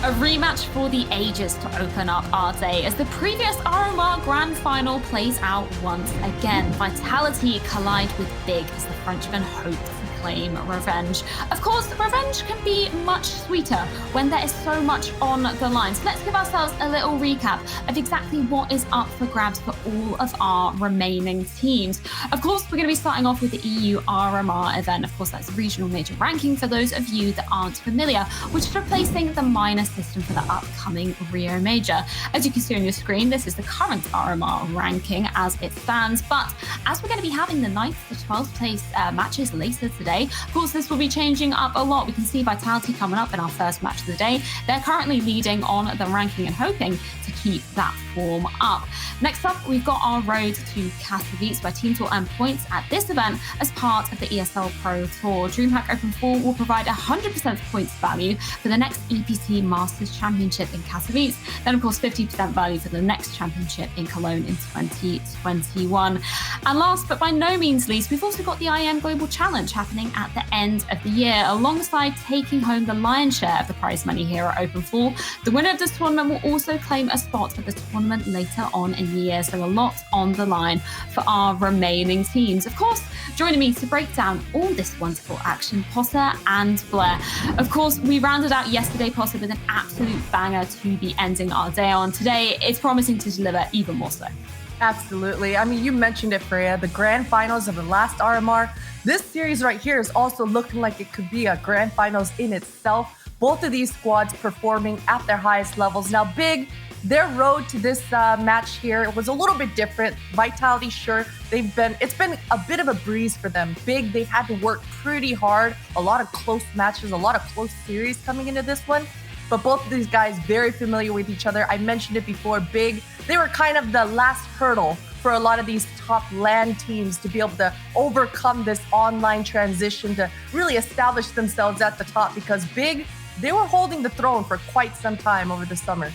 A rematch for the ages to open up our day as the previous RMR Grand Final plays out once again. Vitality collide with Big as the Frenchmen hope to claim revenge. Of course, revenge can be much sweeter when there is so much on the line. So let's give ourselves a little recap of exactly what is up for grabs for all of our remaining teams. Of course, we're going to be starting off with the EU RMR event. Of course, that's regional major ranking for those of you that aren't familiar, which is replacing the minor system for the upcoming Rio Major. As you can see on your screen, this is the current RMR ranking as it stands. But as we're going to be having the 9th to 12th place matches later today, of course, this will be changing up a lot. We can see Vitality coming up in our first match of the day. They're currently leading on the ranking and hoping to keep that form up. Next up, we've got our road to Katowice, where teams will earn points at this event as part of the ESL Pro Tour. DreamHack Open 4 will provide 100% points value for the next EPT Masters Championship in Katowice. Then, of course, 50% value for the next championship in Cologne in 2021. And last but by no means least, we've also got the IM Global Challenge happening at the end of the year, alongside taking home the lion's share of the prize money here at Open 4. The winner of this tournament will also claim a spot at the tournament later on in the year, so a lot on the line for our remaining teams. Of course, joining me to break down all this wonderful action, Potter and Blair. Of course, we rounded out yesterday, Potter, with an absolute banger to be ending our day on. Today, it's promising to deliver even more so. Absolutely. I mean, you mentioned it, Freya, the grand finals of the last RMR. This series right here is also looking like it could be a grand finals in itself. Both of these squads performing at their highest levels. Now, Big, their road to this match here was a little bit different. Vitality, sure, it's been a bit of a breeze for them. Big, they've had to work pretty hard. A lot of close matches, a lot of close series coming into this one. But both of these guys very familiar with each other. I mentioned it before, Big, they were kind of the last hurdle for a lot of these top LAN teams to be able to overcome this online transition to really establish themselves at the top, because Big, they were holding the throne for quite some time over the summer.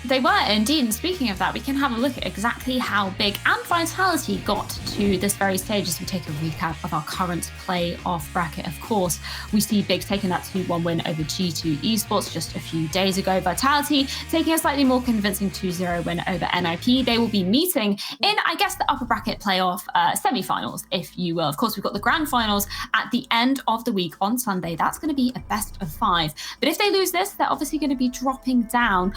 They were indeed, and speaking of that, we can have a look at exactly how Big and Vitality got to this very stage as we take a recap of our current playoff bracket. Of course, we see Big taking that 2-1 win over G2 Esports just a few days ago. Vitality taking a slightly more convincing 2-0 win over NIP. They will be meeting in, I guess, the upper bracket playoff semi-finals, if you will. Of course, we've got the grand finals at the end of the week on Sunday. That's going to be a best of 5. But if they lose this, they're obviously going to be dropping down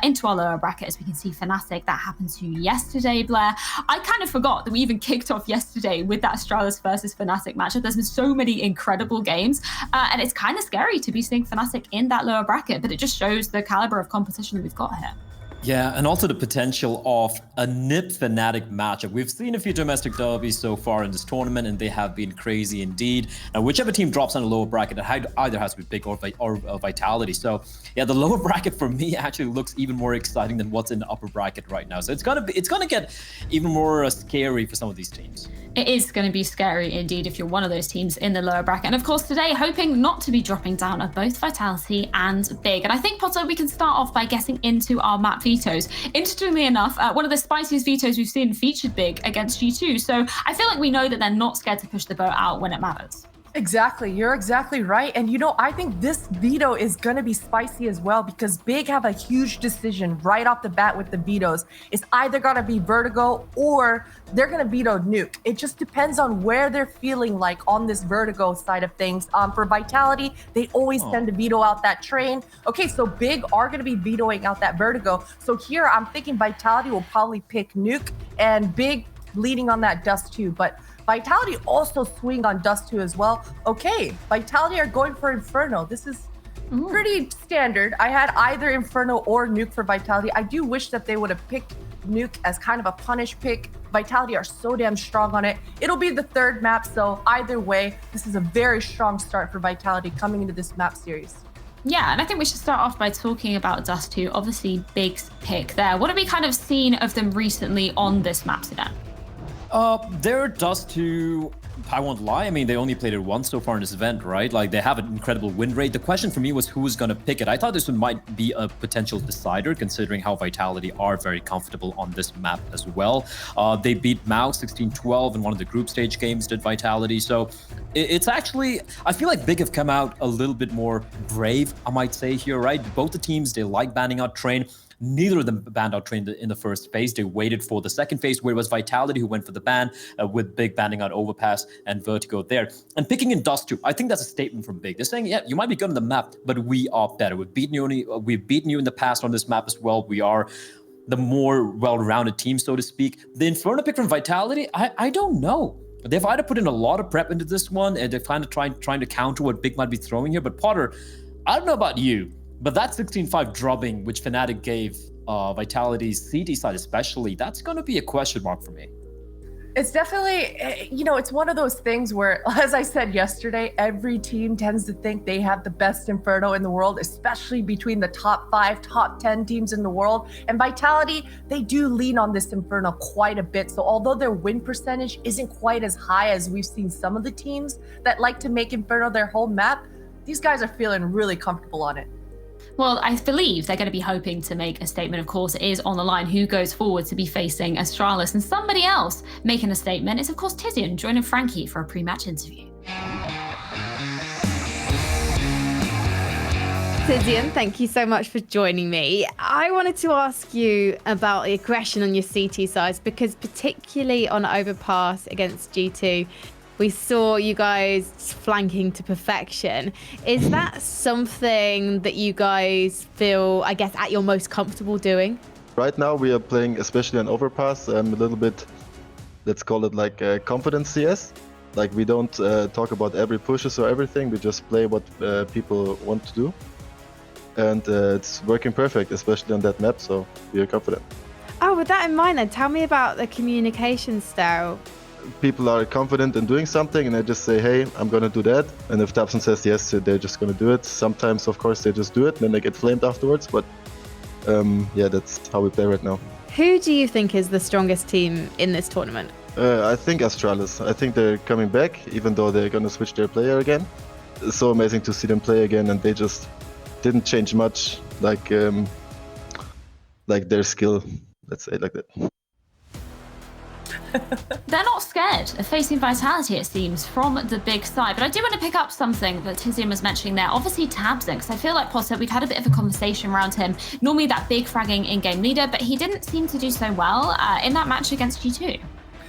into our lower bracket, as we can see Fnatic. That happened to you yesterday, Blair. I kind of forgot that we even kicked off yesterday with that Astralis versus Fnatic matchup. There's been so many incredible games, and it's kind of scary to be seeing Fnatic in that lower bracket, but it just shows the caliber of competition that we've got here. Yeah, and also the potential of a NIP Fnatic matchup. We've seen a few domestic derbies so far in this tournament, and they have been crazy indeed. Now, whichever team drops on the lower bracket, it either has to be Big or Vitality. So, yeah, the lower bracket for me actually looks even more exciting than what's in the upper bracket right now. So it's gonna get even more scary for some of these teams. It is going to be scary indeed if you're one of those teams in the lower bracket. And of course, today, hoping not to be dropping down are both Vitality and Big. And I think, Potter, we can start off by getting into our map vetoes. Interestingly enough, one of the spiciest vetoes we've seen featured Big against G2. So I feel like we know that they're not scared to push the boat out when it matters. Exactly. You're exactly right. And I think this veto is going to be spicy as well, because Big have a huge decision right off the bat with the vetoes. It's either going to be Vertigo or they're going to veto Nuke. It just depends on where they're feeling like on this Vertigo side of things. For Vitality, they always tend to veto out that train. Okay, so Big are going to be vetoing out that Vertigo. So here I'm thinking Vitality will probably pick Nuke and Big leading on that Dust 2. But Vitality also swing on Dust 2 as well. Okay, Vitality are going for Inferno. This is pretty standard. I had either Inferno or Nuke for Vitality. I do wish that they would have picked Nuke as kind of a punish pick. Vitality are so damn strong on it. It'll be the third map, so either way, this is a very strong start for Vitality coming into this map series. Yeah, and I think we should start off by talking about Dust 2. Obviously, Big's pick there. What have we kind of seen of them recently on this map, Sudan? Their Dust 2 I won't lie. I mean, they only played it once so far in this event, right? Like, they have an incredible win rate. The question for me was who was going to pick it. I thought this one might be a potential decider, considering how Vitality are very comfortable on this map as well. They beat Mao 16-12 in one of the group stage games, did Vitality. So it's actually, I feel like Big have come out a little bit more brave, I might say here, right? Both the teams, they like banning out Train. Neither of them banned out Train in the first phase. They waited for the second phase, where it was Vitality who went for the ban, with Big banning out Overpass and Vertigo there. And picking in Dust 2, I think that's a statement from Big. They're saying, yeah, you might be good on the map, but we are better. We've beaten you in the past on this map as well. We are the more well-rounded team, so to speak. The Inferno pick from Vitality, I don't know. They've either put in a lot of prep into this one, and they're kind of trying to counter what Big might be throwing here. But Potter, I don't know about you, but that 16-5 drubbing, which Fnatic gave Vitality's CT side especially, that's going to be a question mark for me. It's definitely, it's one of those things where, as I said yesterday, every team tends to think they have the best Inferno in the world, especially between the top 5, top 10 teams in the world. And Vitality, they do lean on this Inferno quite a bit. So although their win percentage isn't quite as high as we've seen some of the teams that like to make Inferno their whole map, these guys are feeling really comfortable on it. Well, I believe they're going to be hoping to make a statement. Of course, it is on the line who goes forward to be facing Astralis. And somebody else making a statement is, of course, Tizian joining Frankie for a pre-match interview. Tizian, thank you so much for joining me. I wanted to ask you about the aggression on your CT sides, because particularly on Overpass against G2, we saw you guys flanking to perfection. Is that something that you guys feel, I guess, at your most comfortable doing? Right now we are playing, especially on Overpass, a little bit, let's call it like confidence CS. Like, we don't talk about every pushes or everything, we just play what people want to do. And it's working perfect, especially on that map, so we are confident. Oh, with that in mind then, tell me about the communication style. People are confident in doing something and they just say, hey, I'm gonna do that. And if Tapson says yes, they're just gonna do it. Sometimes, of course, they just do it and then they get flamed afterwards. But yeah, that's how we play right now. Who do you think is the strongest team in this tournament? I think Astralis. I think they're coming back, even though they're gonna switch their player again. It's so amazing to see them play again, and they just didn't change much, like their skill, let's say it like that. They're not scared of facing Vitality, it seems, from the big side. But I do want to pick up something that Tizian was mentioning there. Obviously, Tabson, because I feel like, Potter, we've had a bit of a conversation around him. Normally that big fragging in-game leader, but he didn't seem to do so well in that match against G2.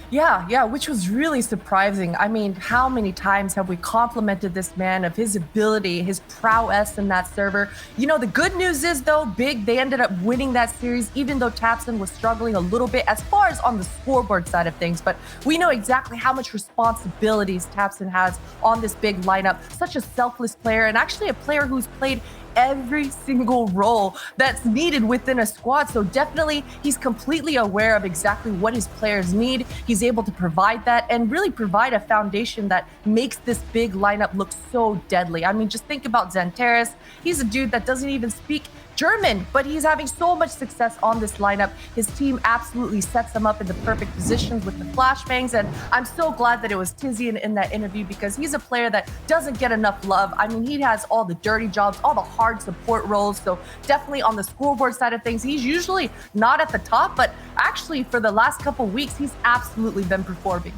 Yeah, which was really surprising. I mean, how many times have we complimented this man of his ability, his prowess in that server? You know, the good news is, though, Big, they ended up winning that series, even though Tapson was struggling a little bit as far as on the scoreboard side of things. But we know exactly how much responsibilities Tapson has on this Big lineup. Such a selfless player, and actually a player who's played every single role that's needed within a squad. So definitely he's completely aware of exactly what his players need. He's able to provide that and really provide a foundation that makes this Big lineup look so deadly. I mean, just think about Xantares. He's a dude that doesn't even speak German, but he's having so much success on this lineup. His team absolutely sets him up in the perfect positions with the flashbangs, and I'm so glad that it was Tizian in that interview, because he's a player that doesn't get enough love. I mean, he has all the dirty jobs, all the hard support roles, so definitely on the scoreboard side of things, he's usually not at the top, but actually for the last couple weeks, he's absolutely been performing.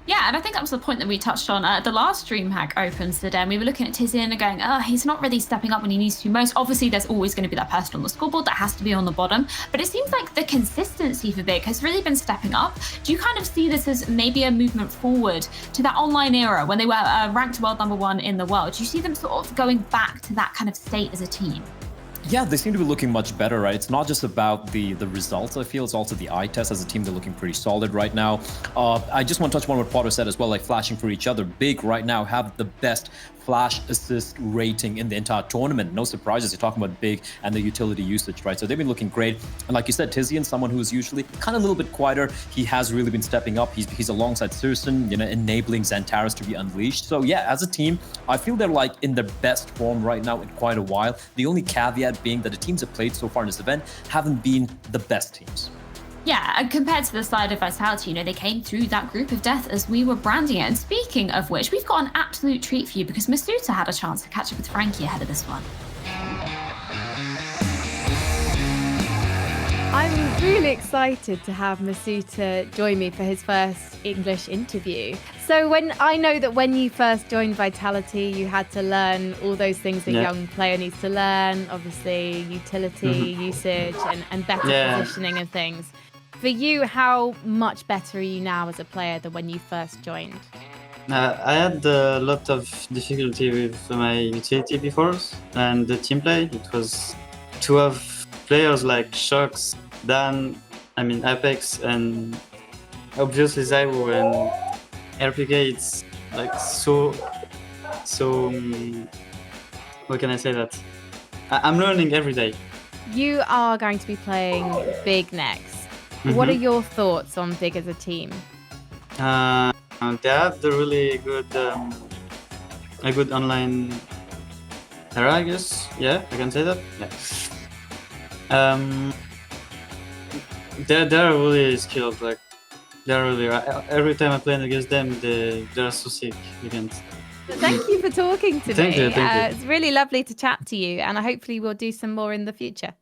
Yeah, and I think that was the point that we touched on at the last DreamHack Opens today. And we were looking at Tizian and going, he's not really stepping up when he needs to most. Obviously, there's always going to be that person on the scoreboard that has to be on the bottom. But it seems like the consistency for Big has really been stepping up. Do you kind of see this as maybe a movement forward to that online era when they were ranked world #1 in the world? Do you see them sort of going back to that kind of state as a team? Yeah, they seem to be looking much better, right? It's not just about the results, I feel. It's also the eye test. As a team, they're looking pretty solid right now. I just want to touch on what Potter said as well, like flashing for each other. Big right now have the best flash assist rating in the entire tournament. No surprises, you're talking about Big and the utility usage, right? So they've been looking great. And like you said, Tizian, someone who's usually kind of a little bit quieter, he has really been stepping up. He's alongside Surson, enabling Xantares to be unleashed. So yeah, as a team, I feel they're like in their best form right now in quite a while. The only caveat being that the teams that played so far in this event haven't been the best teams. Yeah, and compared to the side of Vitality, they came through that group of death as we were branding it. And speaking of which, we've got an absolute treat for you because Masuta had a chance to catch up with Frankie ahead of this one. I'm really excited to have Masuta join me for his first English interview. So I know that when you first joined Vitality, you had to learn all those things that a young player needs to learn, obviously utility, usage, and better positioning and things. For you, how much better are you now as a player than when you first joined? I had a lot of difficulty with my utility before and the team play. It was to have players like Shox, Dan, Apex, and obviously Zywo and RPK. It's like so. How can I say that? I'm learning every day. You are going to be playing Big next. What are your thoughts on Big as a team? They have the really good, a good online era, I guess. Yeah, I can say that. Yeah. They're really skilled. Like they're really. Every time I play against them, they're so sick. You can't. Thank you for talking to me. Thank you. It's really lovely to chat to you, and hopefully we'll do some more in the future.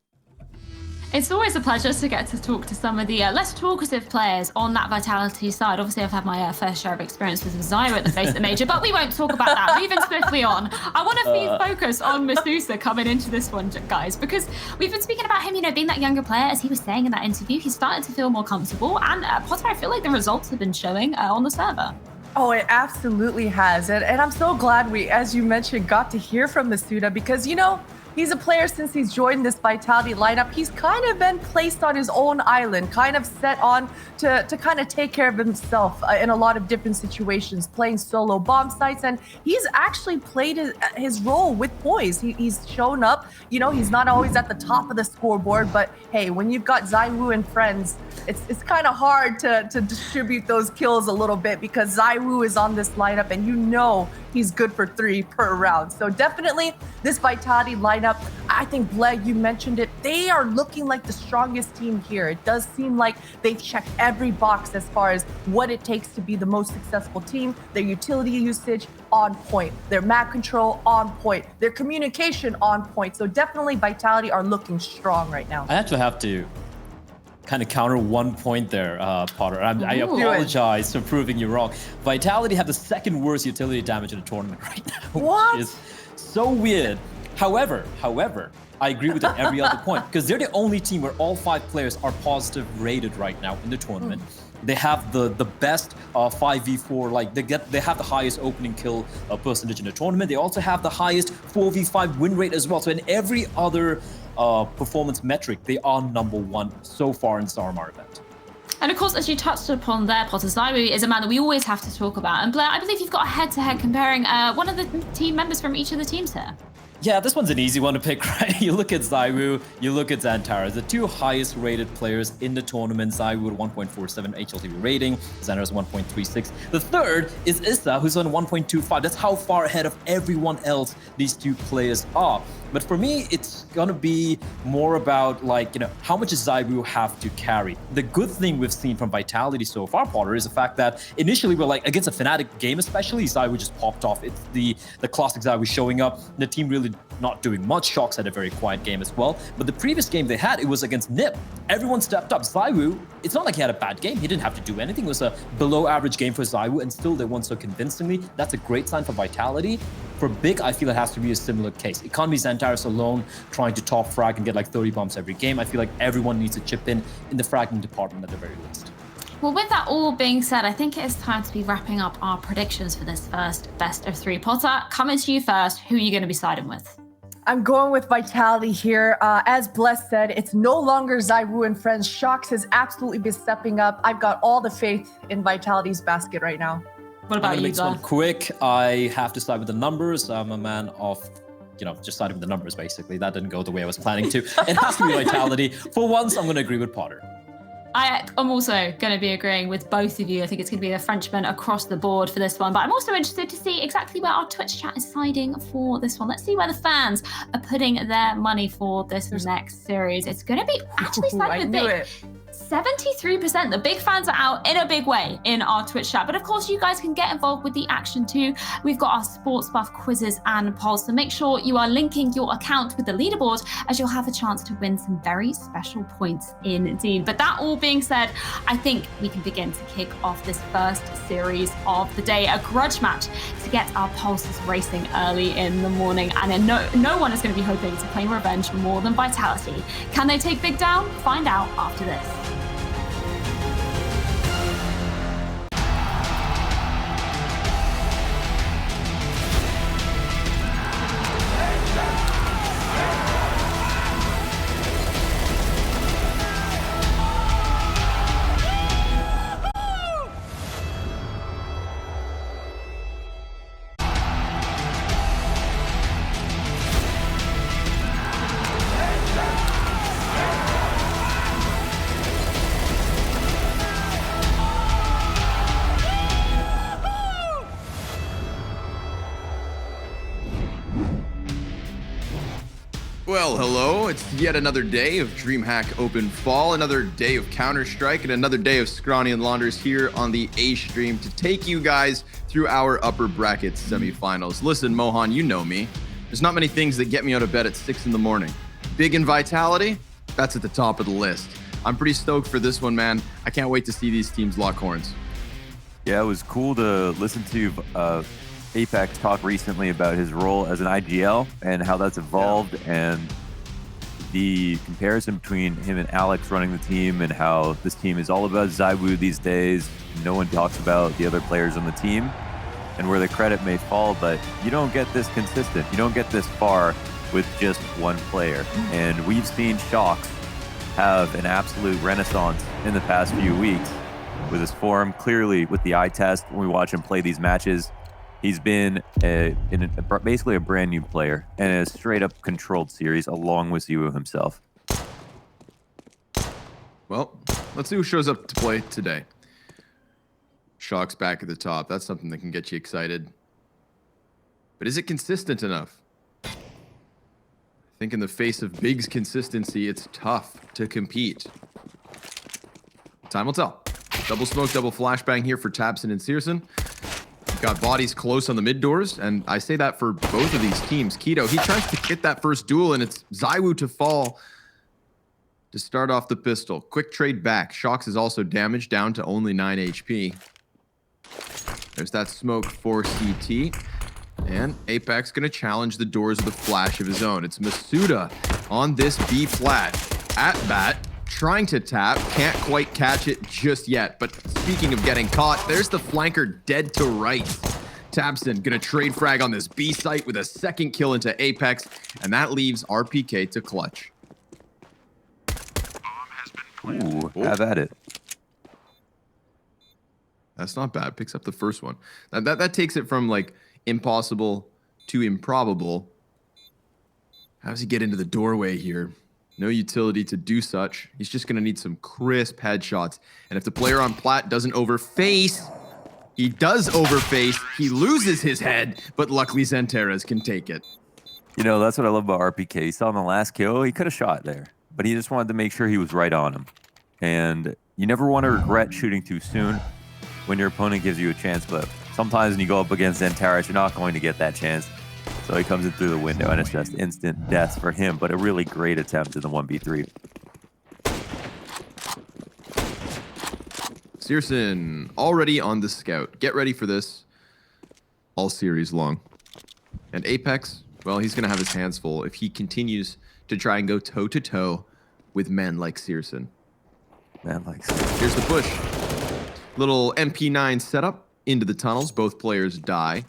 It's always a pleasure to get to talk to some of the less talkative players on that Vitality side. Obviously, I've had my fair share of experience with Zyro at the face of the major, but we won't talk about that. Moving swiftly on. I want to focus on Masuta coming into this one, guys, because we've been speaking about him, being that younger player. As he was saying in that interview, he's starting to feel more comfortable. And Potter, I feel like the results have been showing on the server. Oh, it absolutely has. And I'm so glad we, as you mentioned, got to hear from Masuta because, he's a player since he's joined this Vitality lineup. He's kind of been placed on his own island, kind of set on to kind of take care of himself in a lot of different situations, playing solo bomb sites. And he's actually played his role with poise. He's shown up. He's not always at the top of the scoreboard, but hey, when you've got Zywo and friends, it's kind of hard to distribute those kills a little bit because Zywo is on this lineup and he's good for 3 per round. So definitely this Vitality lineup, I think, Bleg, you mentioned it, they are looking like the strongest team here. It does seem like they've checked every box as far as what it takes to be the most successful team. Their utility usage on point, their map control on point, their communication on point. So definitely Vitality are looking strong right now. I actually have to kind of counter one point there, Potter. I apologize for proving you wrong. Vitality have the second worst utility damage in the tournament right now. What? Which is so weird. However, I agree with every other point because they're the only team where all 5 players are positive rated right now in the tournament. They have the best 5v4, they have the highest opening kill percentage in the tournament. They also have the highest 4v5 win rate as well. So in every other performance metric, they are number 1 so far in this RMR event. And of course, as you touched upon there, Potter, Zyro is a man that we always have to talk about. And Blair, I believe you've got a head-to-head comparing one of the team members from each of the teams here. Yeah, this one's an easy one to pick, right? You look at Zywo, you look at Xantara, the 2 highest rated players in the tournament. Zywo with 1.47 HLTV rating, Xantara's 1.36. The third is Issa, who's on 1.25. That's how far ahead of everyone else these 2 players are. But for me, it's gonna be more about how much does Zywo have to carry? The good thing we've seen from Vitality so far, Potter, is the fact that initially we're against a Fnatic game especially, Zywo just popped off. It's the classic Zywo showing up, the team really not doing much. Shox had a very quiet game as well. But the previous game they had, it was against NiP. Everyone stepped up. Zywo, it's not like he had a bad game. He didn't have to do anything. It was a below average game for Zywo, and still they won so convincingly. That's a great sign for Vitality. For Big, I feel it has to be a similar case. It can't be Xantaris alone trying to top frag and get 30 bombs every game. I feel like everyone needs to chip in the fragging department at the very least. Well, with that all being said, I think it is time to be wrapping up our predictions for this first best of 3. Potter, coming to you first, who are you going to be siding with? I'm going with Vitality here. As Bless said, it's no longer Zywo and friends. Shox has absolutely been stepping up. I've got all the faith in Vitality's basket right now. What about I'm gonna you, make this one quick. I have to side with the numbers. I'm a man of, just siding with the numbers, basically. That didn't go the way I was planning to. It has to be Vitality. For once, I'm going to agree with Potter. I'm also going to be agreeing with both of you. I think it's going to be the Frenchman across the board for this one. But I'm also interested to see exactly where our Twitch chat is siding for this one. Let's see where the fans are putting their money for this next series. It's going to be actually siding with Big. 73%. The big fans are out in a big way in our Twitch chat. But of course, you guys can get involved with the action too. We've got our sports buff quizzes and polls. So make sure you are linking your account with the leaderboard, as you'll have a chance to win some very special points indeed. But that all being said, I think we can begin to kick off this first series of the day, a grudge match to get our pulses racing early in the morning. And no one is going to be hoping to claim revenge more than Vitality. Can they take Big down? Find out after this. Well, hello. It's yet another day of DreamHack Open Fall, another day of Counter-Strike, and another day of Scrawny and Launders here on the A stream to take you guys through our upper bracket semifinals. Listen, Mohan, you know me. There's not many things that get me out of bed at 6 in the morning. Big and Vitality, that's at the top of the list. I'm pretty stoked for this one, man. I can't wait to see these teams lock horns. Yeah, it was cool to listen to Apex talk recently about his role as an IGL and how that's evolved, and the comparison between him and Alex running the team, and how this team is all about ZywOo these days. No one talks about the other players on the team and where the credit may fall, but you don't get this consistent. You don't get this far with just one player. And we've seen Shox have an absolute renaissance in the past few weeks with his form. Clearly, with the eye test, when we watch him play these matches, he's been basically a brand new player and a straight up controlled series along with ZywOo himself. Well, let's see who shows up to play today. Shock's back at the top. That's something that can get you excited. But is it consistent enough? I think in the face of Big's consistency, it's tough to compete. Time will tell. Double smoke, double flashbang here for Tabson and Searson. Got bodies close on the mid doors, and I say that for both of these teams. Keto, he tries to get that first duel, and it's ZywOo to fall to start off the pistol. Quick trade back. Shox is also damaged, down to only 9 HP. There's that smoke for CT. And Apex going to challenge the doors with a flash of his own. It's Masuda on this B flat. At bat, trying to tap, can't quite catch it just yet. But speaking of getting caught, there's the flanker dead to right. Tabson gonna trade frag on this B site with a second kill into Apex, and that leaves RPK to clutch. Ooh, have at it. That's not bad. Picks up the first one. That takes it from like impossible to improbable. How does he get into the doorway here? No utility to do such. He's just going to need some crisp headshots. And if the player on plat doesn't overface, he does overface. He loses his head, but luckily Xanteras can take it. You know, that's what I love about RPK. He saw in the last kill, he could have shot there, but he just wanted to make sure he was right on him. And you never want to regret shooting too soon when your opponent gives you a chance, but sometimes when you go up against Xanteras, you're not going to get that chance. So he comes in through the window, and it's just instant death for him, but a really great attempt in the 1v3. Searson already on the scout. Get ready for this all series long. And Apex, well, he's going to have his hands full if he continues to try and go toe-to-toe with men like Searson. Man, like Searson. Here's the push. Little MP9 setup into the tunnels. Both players die.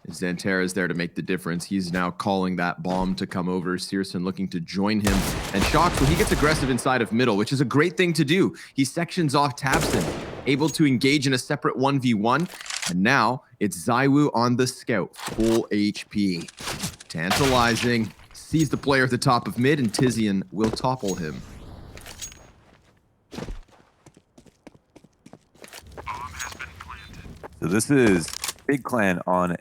Xanteras is there to make the difference. He's now calling that bomb to come over. Searson looking to join him. And Shox, well, he gets aggressive inside of middle, which is a great thing to do. He sections off Tabson, able to engage in a separate 1v1. And now it's ZywOo on the scout, full HP. Tantalizing. Sees the player at the top of mid, and Tizian will topple him. So this is Big Clan on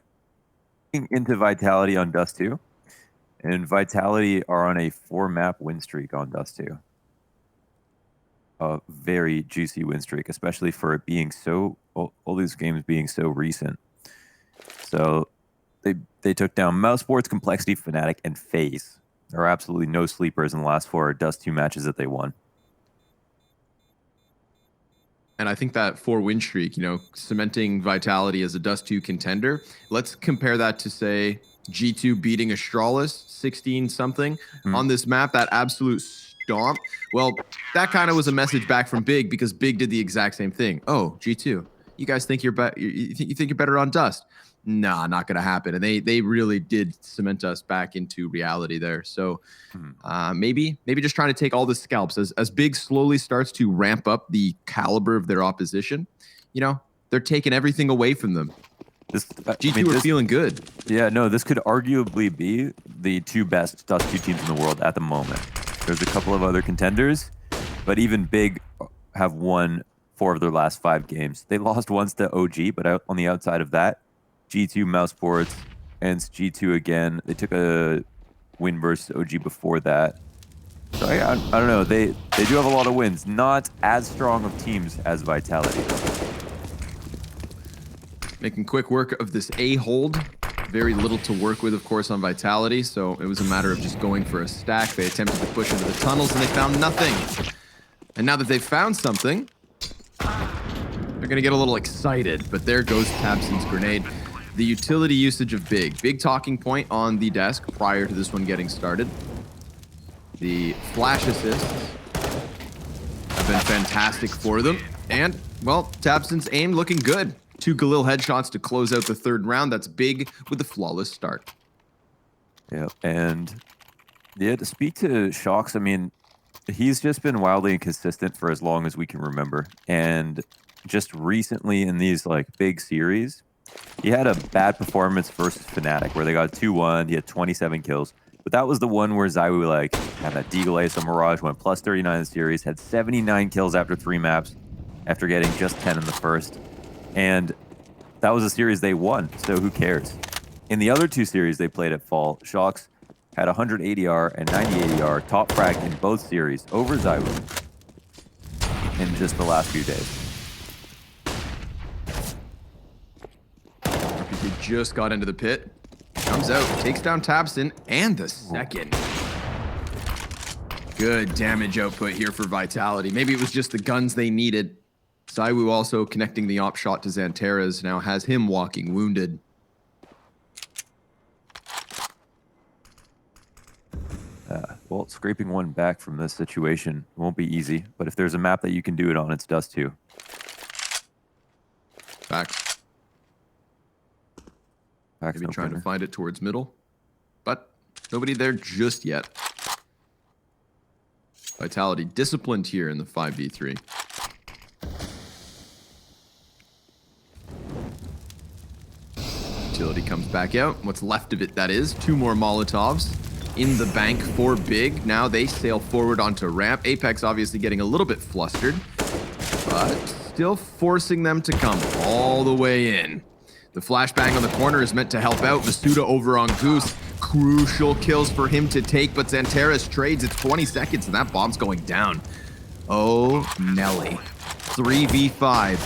into Vitality on Dust 2, and Vitality are on a 4-map win streak on Dust 2. a very juicy win streak, especially for it being so all these games being so recent. So they took down Mouse Sports, Complexity, Fnatic, and FaZe. There are absolutely no sleepers in the last 4 Dust 2 matches that they won. And I think that 4-win streak, cementing Vitality as a Dust 2 contender. Let's compare that to, say, G2 beating Astralis 16-something on this map, that absolute stomp. Well, that kind of was a message back from Big, because Big did the exact same thing. Oh, G2, you guys think you think you're better on Dust? Nah, not going to happen. And they really did cement us back into reality there. So maybe just trying to take all the scalps as Big slowly starts to ramp up the caliber of their opposition. They're taking everything away from them. G2 are feeling good. Yeah, no, this could arguably be the 2 best Dust 2 teams in the world at the moment. There's a couple of other contenders, but even Big have won 4 of their last 5 games. They lost once to OG, but on the outside of that, G2, Mouse Sports, and G2 again. They took a win versus OG before that. So I don't know. They do have a lot of wins. Not as strong of teams as Vitality. Making quick work of this A hold. Very little to work with, of course, on Vitality. So it was a matter of just going for a stack. They attempted to push into the tunnels and they found nothing. And now that they've found something, they're going to get a little excited. But there goes tabseN's grenade. The utility usage of Big talking point on the desk prior to this one getting started. The flash assists have been fantastic for them. And, well, tabseN's aim looking good. 2 Galil headshots to close out the 3rd round. That's Big with a flawless start. Yeah, and to speak to Shocks, I mean, he's just been wildly inconsistent for as long as we can remember. And just recently in these big series, he had a bad performance versus Fnatic where they got 2-1. He had 27 kills. But that was the one where ZywOo had that Deagle Ace on Mirage, went plus 39 in the series, had 79 kills after 3 maps, after getting just 10 in the first. And that was a series they won, so who cares? In the other 2 series they played at Fall, Shocks had 100 ADR and 90 ADR, top frag in both series over ZywOo in just the last few days. He just got into the pit. Comes out, takes down tabseN, and the second. Good damage output here for Vitality. Maybe it was just the guns they needed. ZywOo also connecting the op shot to Xanteras, now has him walking wounded. Well, scraping one back from this situation won't be easy, but if there's a map that you can do it on, it's Dust 2. Facts. Maybe trying to find it towards middle, but nobody there just yet. Vitality disciplined here in the 5v3. Utility comes back out. What's left of it, that is. 2 more Molotovs in the bank for Big. Now they sail forward onto ramp. Apex obviously getting a little bit flustered, but still forcing them to come all the way in. The flashbang on the corner is meant to help out. Masuda over on Goose. Crucial kills for him to take, but Xanteras trades. It's 20 seconds and that bomb's going down. Oh, Nelly. 3v5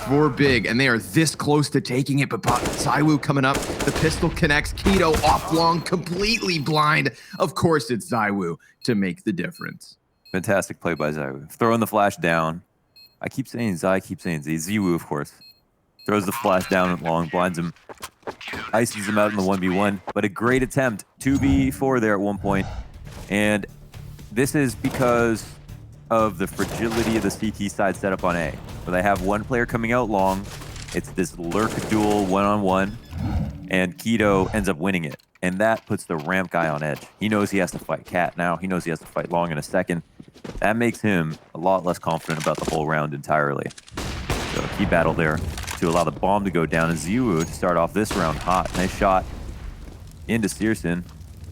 for Big, and they are this close to taking it, but ZywOo coming up. The pistol connects. Keto off long, completely blind. Of course it's ZywOo to make the difference. Fantastic play by ZywOo. Throwing the flash down. I keep saying Z, I keep saying Z. ZywOo, of course. Throws the flash down long, blinds him, ices him out in the 1v1, but a great attempt. 2v4 there at one point. And this is because of the fragility of the CT side setup on A, where they have one player coming out long. It's this lurk duel one-on-one, and Keto ends up winning it. And that puts the ramp guy on edge. He knows he has to fight Cat now. He knows he has to fight Long in a second. That makes him a lot less confident about the whole round entirely. So key battle there to allow the bomb to go down, and ZywOo to start off this round hot. Nice shot into syrsoN.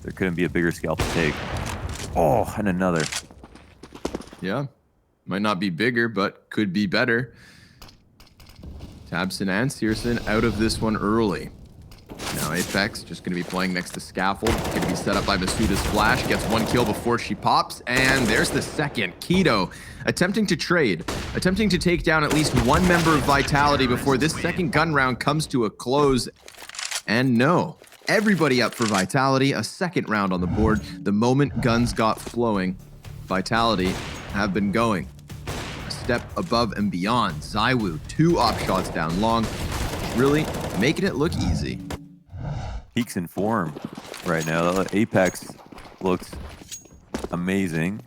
There couldn't be a bigger scalp to take. Oh, and another. Yeah, might not be bigger, but could be better. tabseN and syrsoN out of this one early. Now Apex just going to be playing next to Scaffold. Going to be set up by Masuda's flash. Gets 1 kill before she pops. And there's the second. Keto attempting to trade. Attempting to take down at least one member of Vitality before this second gun round comes to a close. And no. Everybody up for Vitality. A second round on the board. The moment guns got flowing, Vitality have been going a step above and beyond. Zywoo, 2 op shots down long. Really making it look easy. Peaks in form right now. Apex looks amazing.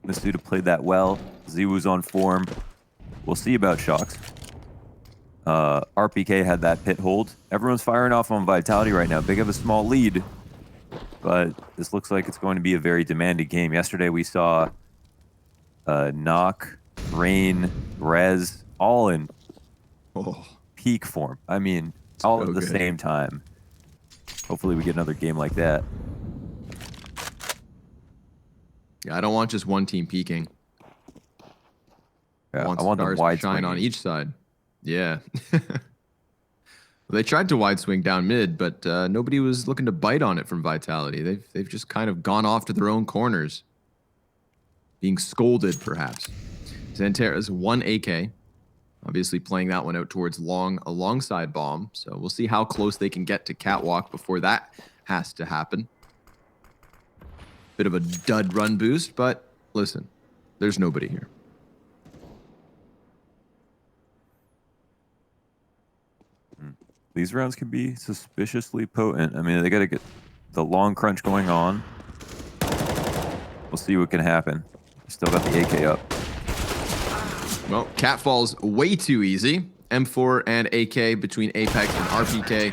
Masuda played that well. Ziwoo's on form. We'll see about Shocks. RPK had that pit hold. Everyone's firing off on Vitality right now. Big of a small lead, but this looks like it's going to be a very demanding game. Yesterday we saw Knock, Rain, Rez, all in peak form. I mean, all at the same time. Hopefully we get another game like that. Yeah, I don't want just one team peaking. Yeah, I want them stars wide to shine swinging on each side. Yeah. They tried to wide swing down mid, but nobody was looking to bite on it from Vitality. They've just kind of gone off to their own corners. Being scolded, perhaps. Xantera's 1 AK. Obviously playing that one out towards long alongside Bomb. So we'll see how close they can get to Catwalk before that has to happen. Bit of a dud run boost, but listen, there's nobody here. These rounds can be suspiciously potent. I mean, they got to get the long crunch going on. We'll see what can happen. Still got the AK up. Well, Cat falls way too easy. M4 and AK between Apex and RPK.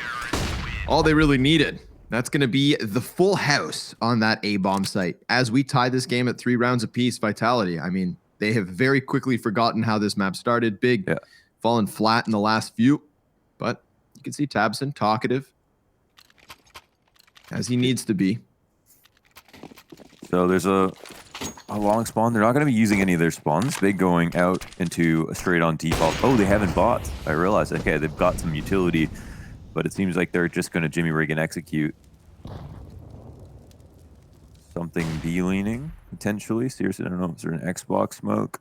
All they really needed. That's going to be the full house on that A-bomb site. As we tie this game at 3 rounds apiece, Vitality, I mean, they have very quickly forgotten how this map started. Big, fallen flat in the last few. But you can see Tabson, talkative, as he needs to be. So there's a long spawn. They're not going to be using any of their spawns. Big going out into a straight on default. Oh, they haven't bought. I realized, okay, they've got some utility, but it seems like they're just going to Jimmy rig and execute. Something B-leaning, potentially. Seriously, I don't know. Is there an Xbox smoke?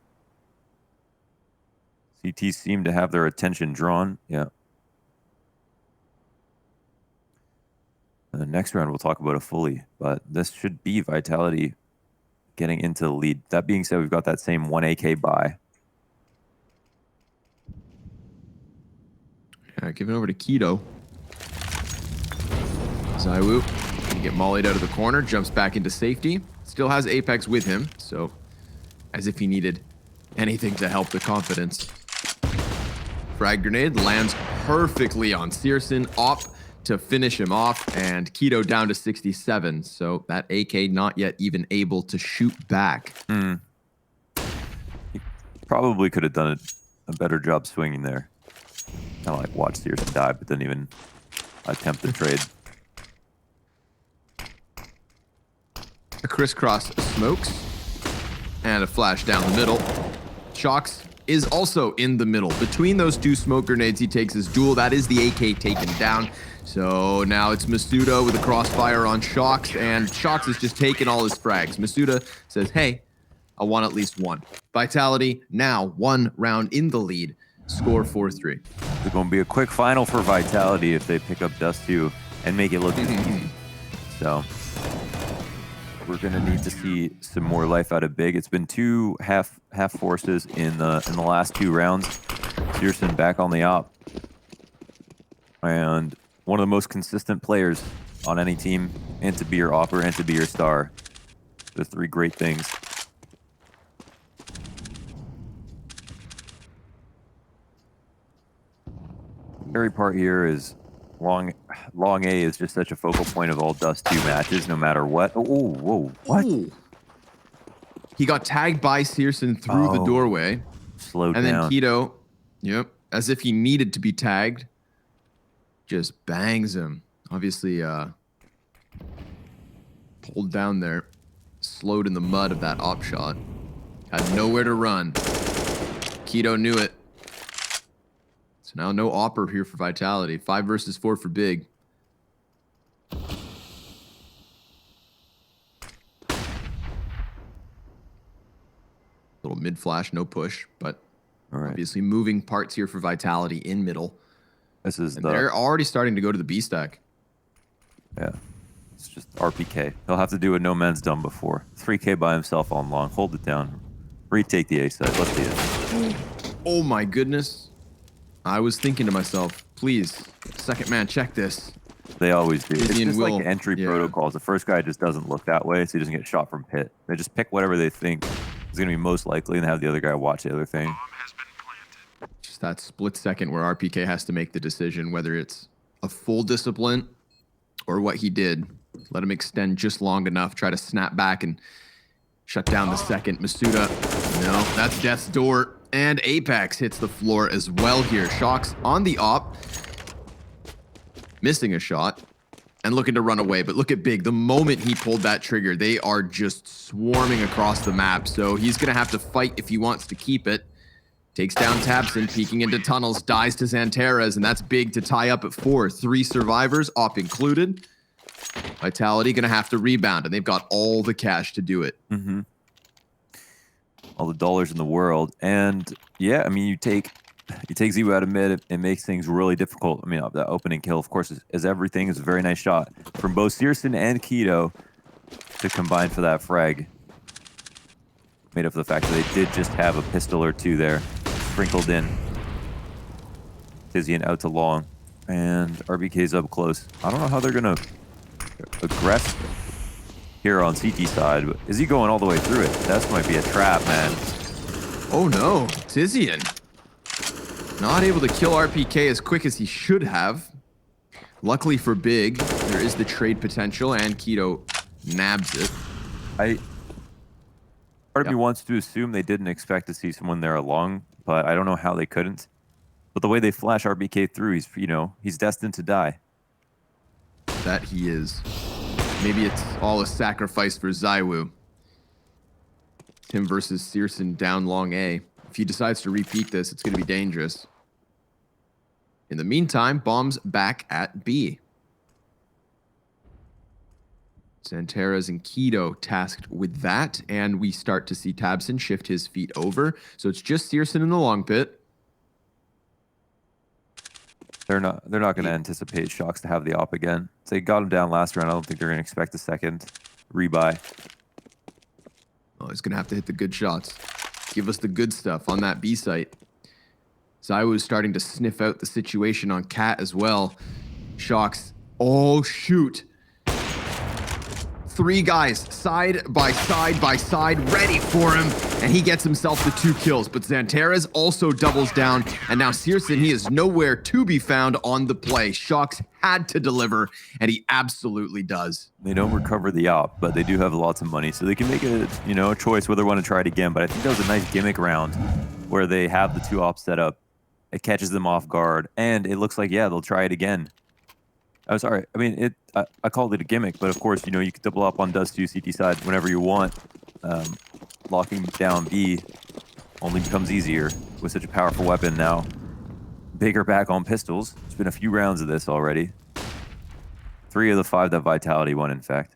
CT seem to have their attention drawn. Yeah. And the next round, we'll talk about a fully, but this should be Vitality getting into the lead. That being said, we've got that same 1 AK buy. Yeah, giving over to Keto. Zywoo can get mollied out of the corner, jumps back into safety. Still has Apex with him, so as if he needed anything to help the confidence. Frag grenade lands perfectly on Searson. Op to finish him off, and Keto down to 67. So that AK not yet even able to shoot back. He probably could have done a better job swinging there. Kind of like watch Searson die, but didn't even attempt the trade. A crisscross smokes, and a flash down the middle. Shocks is also in the middle. Between those 2 smoke grenades, he takes his duel. That is the AK taken down. So now it's Masuda with a crossfire on Shocks, and Shocks is just taking all his frags. Masuda says, hey, I want at least 1. Vitality now 1 round in the lead. Score 4-3. It's going to be a quick final for Vitality if they pick up Dust 2 and make it look easy. So we're going to need to see some more life out of Big. It's been 2 half forces in the last 2 rounds. Searson back on the op. And one of the most consistent players on any team, and to be your opper and to be your star. The 3 great things. The scary part here is long A is just such a focal point of all Dust 2 matches, no matter what. Oh, whoa, what? Ooh. He got tagged by Searson through the doorway. Slowed and down. And then Keto, as if he needed to be tagged, just bangs him. Obviously, pulled down there, slowed in the mud of that op shot. Had nowhere to run. Keto knew it. So now no opper here for Vitality. 5 versus 4 for Big. Little mid flash, no push, but All right. obviously moving parts here for Vitality in middle. This is And the they're already starting to go to the B stack. yeah. It's just RPK. He'll have to do what No Man's done before. 3K by himself on long. Hold it down. Retake the A side. Let's see it. Oh my goodness. I was thinking to myself, please, second man, check this. They always do. It's Izzy and just Will, like entry yeah. protocols. The first guy just doesn't look that way, so he doesn't get shot from pit. They just pick whatever they think is going to be most likely and have the other guy watch the other thing. Just that split second where RPK has to make the decision whether it's a full discipline or what he did. Let him extend just long enough, try to snap back and shut down the second. Masuda, no, that's death's door. And Apex hits the floor as well here. Shocks on the op, missing a shot and looking to run away. But look at Big. The moment he pulled that trigger, they are just swarming across the map. So he's going to have to fight if he wants to keep it. Takes down Tabson, peeking into tunnels, dies to Xanteras, and that's Big to tie up at 4. 3 survivors, op included. Vitality going to have to rebound, and they've got all the cash to do it. Mm-hmm. All the dollars in the world. And yeah, I mean, you take Ziwu out of mid, it makes things really difficult. I mean, that opening kill, of course, is everything. Is a very nice shot from both Searson and Keto to combine for that frag. Made up for the fact that they did just have a pistol or two there sprinkled in. Tizian out to long, and RBK's up close. I don't know how they're gonna aggress here on CT side, but is he going all the way through it? That might be a trap, man. Oh no, Tizian. Not able to kill RPK as quick as he should have. Luckily for Big, there is the trade potential, and Keto nabs it. Part of me wants to assume they didn't expect to see someone there along, but I don't know how they couldn't. But the way they flash RBK through, he's destined to die. That he is. Maybe it's all a sacrifice for Ziwu. Him versus Searson down long A. If he decides to repeat this, it's going to be dangerous. In the meantime, bombs back at B. Xanteras and Keto tasked with that, and we start to see Tabson shift his feet over. So it's just Searson in the long pit. They're not going to anticipate Shocks to have the op again. So they got him down last round. I don't think they're going to expect a second rebuy. Oh, he's going to have to hit the good shots. Give us the good stuff on that B site. Ziwu is starting to sniff out the situation on Cat as well. Shocks. Oh, shoot. 3 guys, side by side, ready for him. And he gets himself the 2 kills. But Xanteras also doubles down. And now Searson, he is nowhere to be found on the play. Shocks had to deliver, and he absolutely does. They don't recover the op, but they do have lots of money. So they can make a choice whether they want to try it again. But I think that was a nice gimmick round where they have the 2 ops set up. It catches them off guard. And it looks like, yeah, they'll try it again. Oh, sorry. I mean, I called it a gimmick, but of course, you can double up on Dust 2 CT side whenever you want. Locking down B only becomes easier with such a powerful weapon now. Bigger back on pistols. It's been a few rounds of this already. 3 of the 5 that Vitality won, in fact.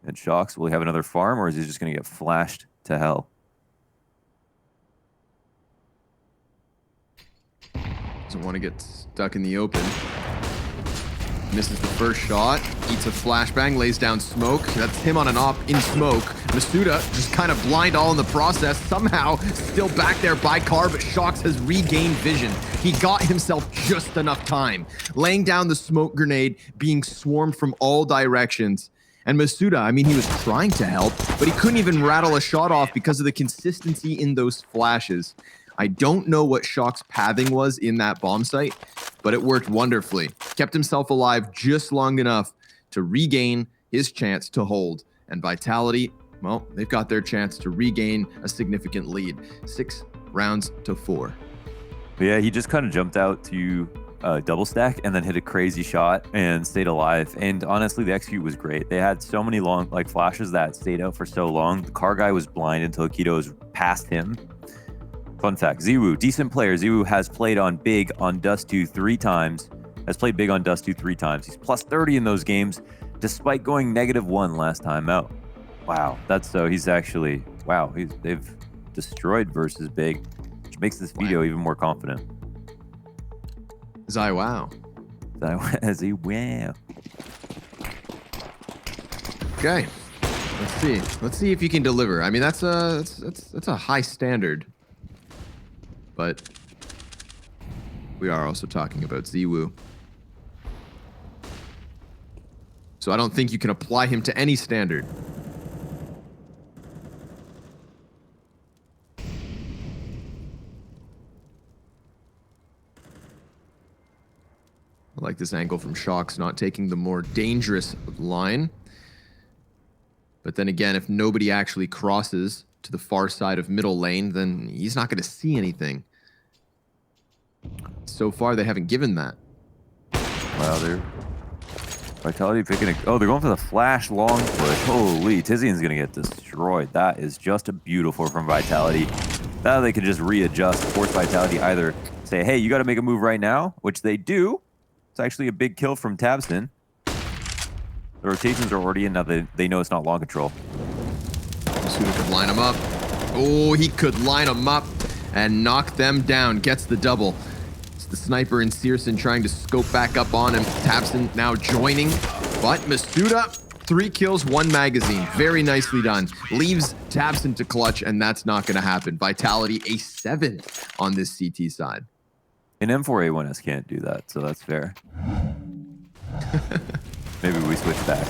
And Shocks, will he have another farm, or is he just going to get flashed to hell? Doesn't want to get stuck in the open. Misses the first shot, eats a flashbang, lays down smoke. That's him on an op in smoke. Masuda just kind of blind all in the process. Somehow still back there by car, but Shocks has regained vision. He got himself just enough time. Laying down the smoke grenade, being swarmed from all directions. And Masuda, I mean, he was trying to help, but he couldn't even rattle a shot off because of the consistency in those flashes. I don't know what Shock's pathing was in that bomb site, but it worked wonderfully. Kept himself alive just long enough to regain his chance to hold. And Vitality, well, they've got their chance to regain a significant lead. 6 rounds to 4. But yeah, he just kind of jumped out to double stack and then hit a crazy shot and stayed alive. And honestly, the execute was great. They had so many long flashes that stayed out for so long. The car guy was blind until Keto was past him. Fun fact, Ziwu, decent player. Ziwu has played on Big on Dust 2 3 times. Has played Big on Dust 2 3 times. He's plus 30 in those games, despite going -1 last time out. Wow, that's so he's actually wow, they've destroyed versus Big, which makes this video even more confident. Zai wow. Wow. Okay. Let's see if you can deliver. I mean, that's a high standard. But we are also talking about Ziwu. So I don't think you can apply him to any standard. I like this angle from Shox, not taking the more dangerous line. But then again, if nobody actually crosses to the far side of middle lane, then he's not going to see anything. So far, they haven't given that. Wow, they're Vitality picking a... Oh, they're going for the flash long push. Holy, Tizian's going to get destroyed. That is just a beautiful from Vitality. Now they can just readjust, force Vitality either say, hey, you got to make a move right now, which they do. It's actually a big kill from Tabson. The rotations are already in now. They know it's not long control. Suda could line him up. Oh, he could line him up and knock them down. Gets the double. It's the sniper and Searson trying to scope back up on him. Tabson now joining. But Masuda, 3 kills, 1 magazine. Very nicely done. Leaves Tabson to clutch, and that's not going to happen. Vitality a 7 on this CT side. An M4A1S can't do that, so that's fair. Maybe we switch back.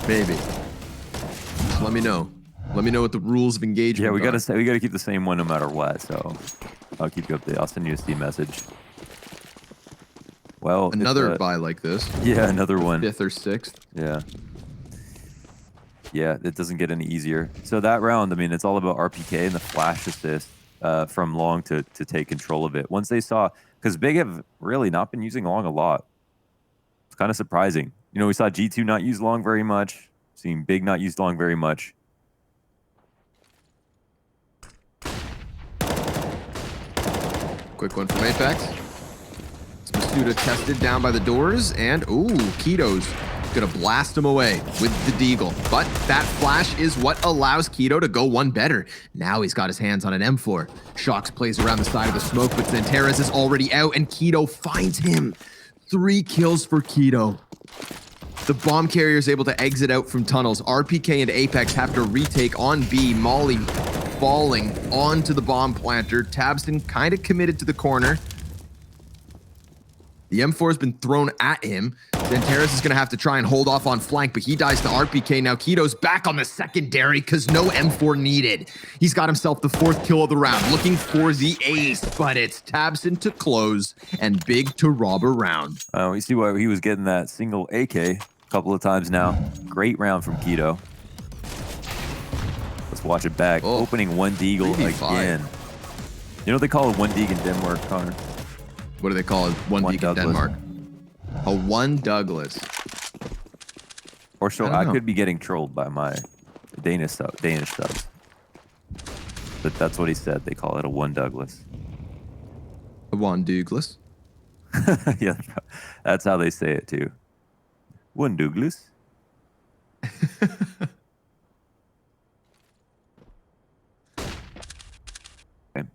Maybe. Just let me know. Let me know what the rules of engagement Yeah, we are. gotta keep the same one no matter what. So I'll keep you updated. I'll send you a Steam message. Well, Another buy like this. yeah, another one. 5th or 6th. Yeah. Yeah, it doesn't get any easier. So that round, I mean, it's all about RPK and the flash assist from Long to take control of it. Once they saw, because Big have really not been using Long a lot. It's kind of surprising. You know, we saw G2 not use Long very much. Seeing Big not use Long very much. Quick one from Apex. It's Masuda tested down by the doors, and ooh, Keto's gonna blast him away with the Deagle. But that flash is what allows Keto to go one better. Now he's got his hands on an M4. Shox plays around the side of the smoke, but Xanteras is already out, and Keto finds him. 3 kills for Keto. The bomb carrier is able to exit out from tunnels. RPK and Apex have to retake on B. Molly falling onto the bomb planter. Tabson kind of committed to the corner. The M4 has been thrown at him. Xanteras is going to have to try and hold off on flank, but he dies to RPK. Now Keto's back on the secondary because no M4 needed. He's got himself the 4th kill of the round, looking for the ace, but it's Tabson to close and Big to rob a round. We see why he was getting that single AK a couple of times now. Great round from Keto. Let's watch it back. Oh, Opening 1 Deagle 3v5. again. You know what they call a 1 Deagle in Denmark, Connor? What do they call it? One One Deacon Douglas. Denmark. A 1 Douglas. Or so I don't I know. could be getting trolled by my Danish subs. But that's what he said. They call it a 1 Douglas. A 1 Douglas. Yeah, that's how they say it too. 1 Douglas. Okay.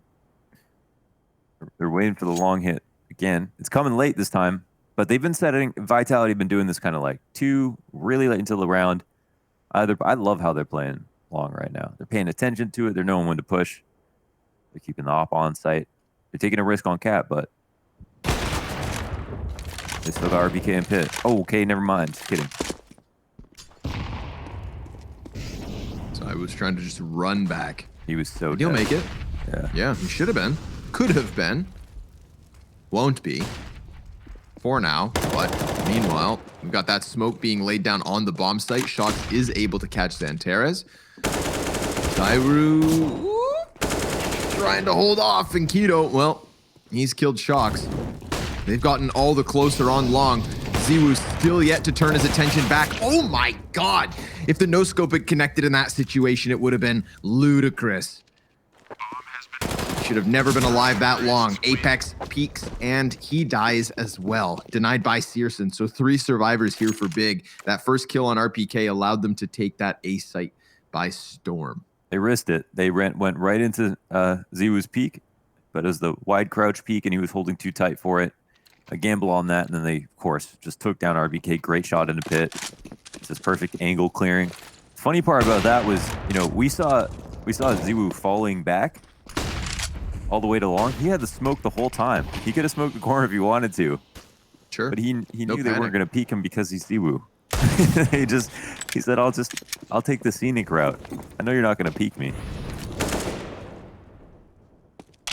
They're waiting for the long hit again. It's coming late this time, but they've been setting Vitality. Been doing this kind of like 2 really late until the round. I love how they're playing Long right now. They're paying attention to it. They're knowing when to push. They're keeping the op on site. They're taking a risk on Cat, but they still got RBK and Pit. Oh, okay, never mind. Just kidding. So I was trying to just run back. He was so He'll dead. make it. Yeah. Yeah, he should have been. Could have been. Won't be. For now. But meanwhile, we've got that smoke being laid down on the bomb site. Shox is able to catch Xanteras. Dairu trying to hold off, and Keto, well, he's killed Shox. They've gotten all the closer on Long. Ziwu's still yet to turn his attention back. Oh my god! If the no-scope had connected in that situation, it would have been ludicrous. Should have never been alive that long. Apex peaks, and he dies as well. Denied by Searson, so 3 survivors here for Big. That first kill on RPK allowed them to take that A site by storm. They risked it. They went right into Ziwu's peak, but it was the wide crouch peak, and he was holding too tight for it. A gamble on that, and then they, of course, just took down RBK. Great shot in the pit. It's this perfect angle clearing. Funny part about that was, we saw Ziwu falling back all the way to long. He had the smoke the whole time. He could have smoked the corner if he wanted to. Sure. But he knew they weren't going to peek him because he's Ziwu. he said, I'll take the scenic route. I know you're not going to peek me.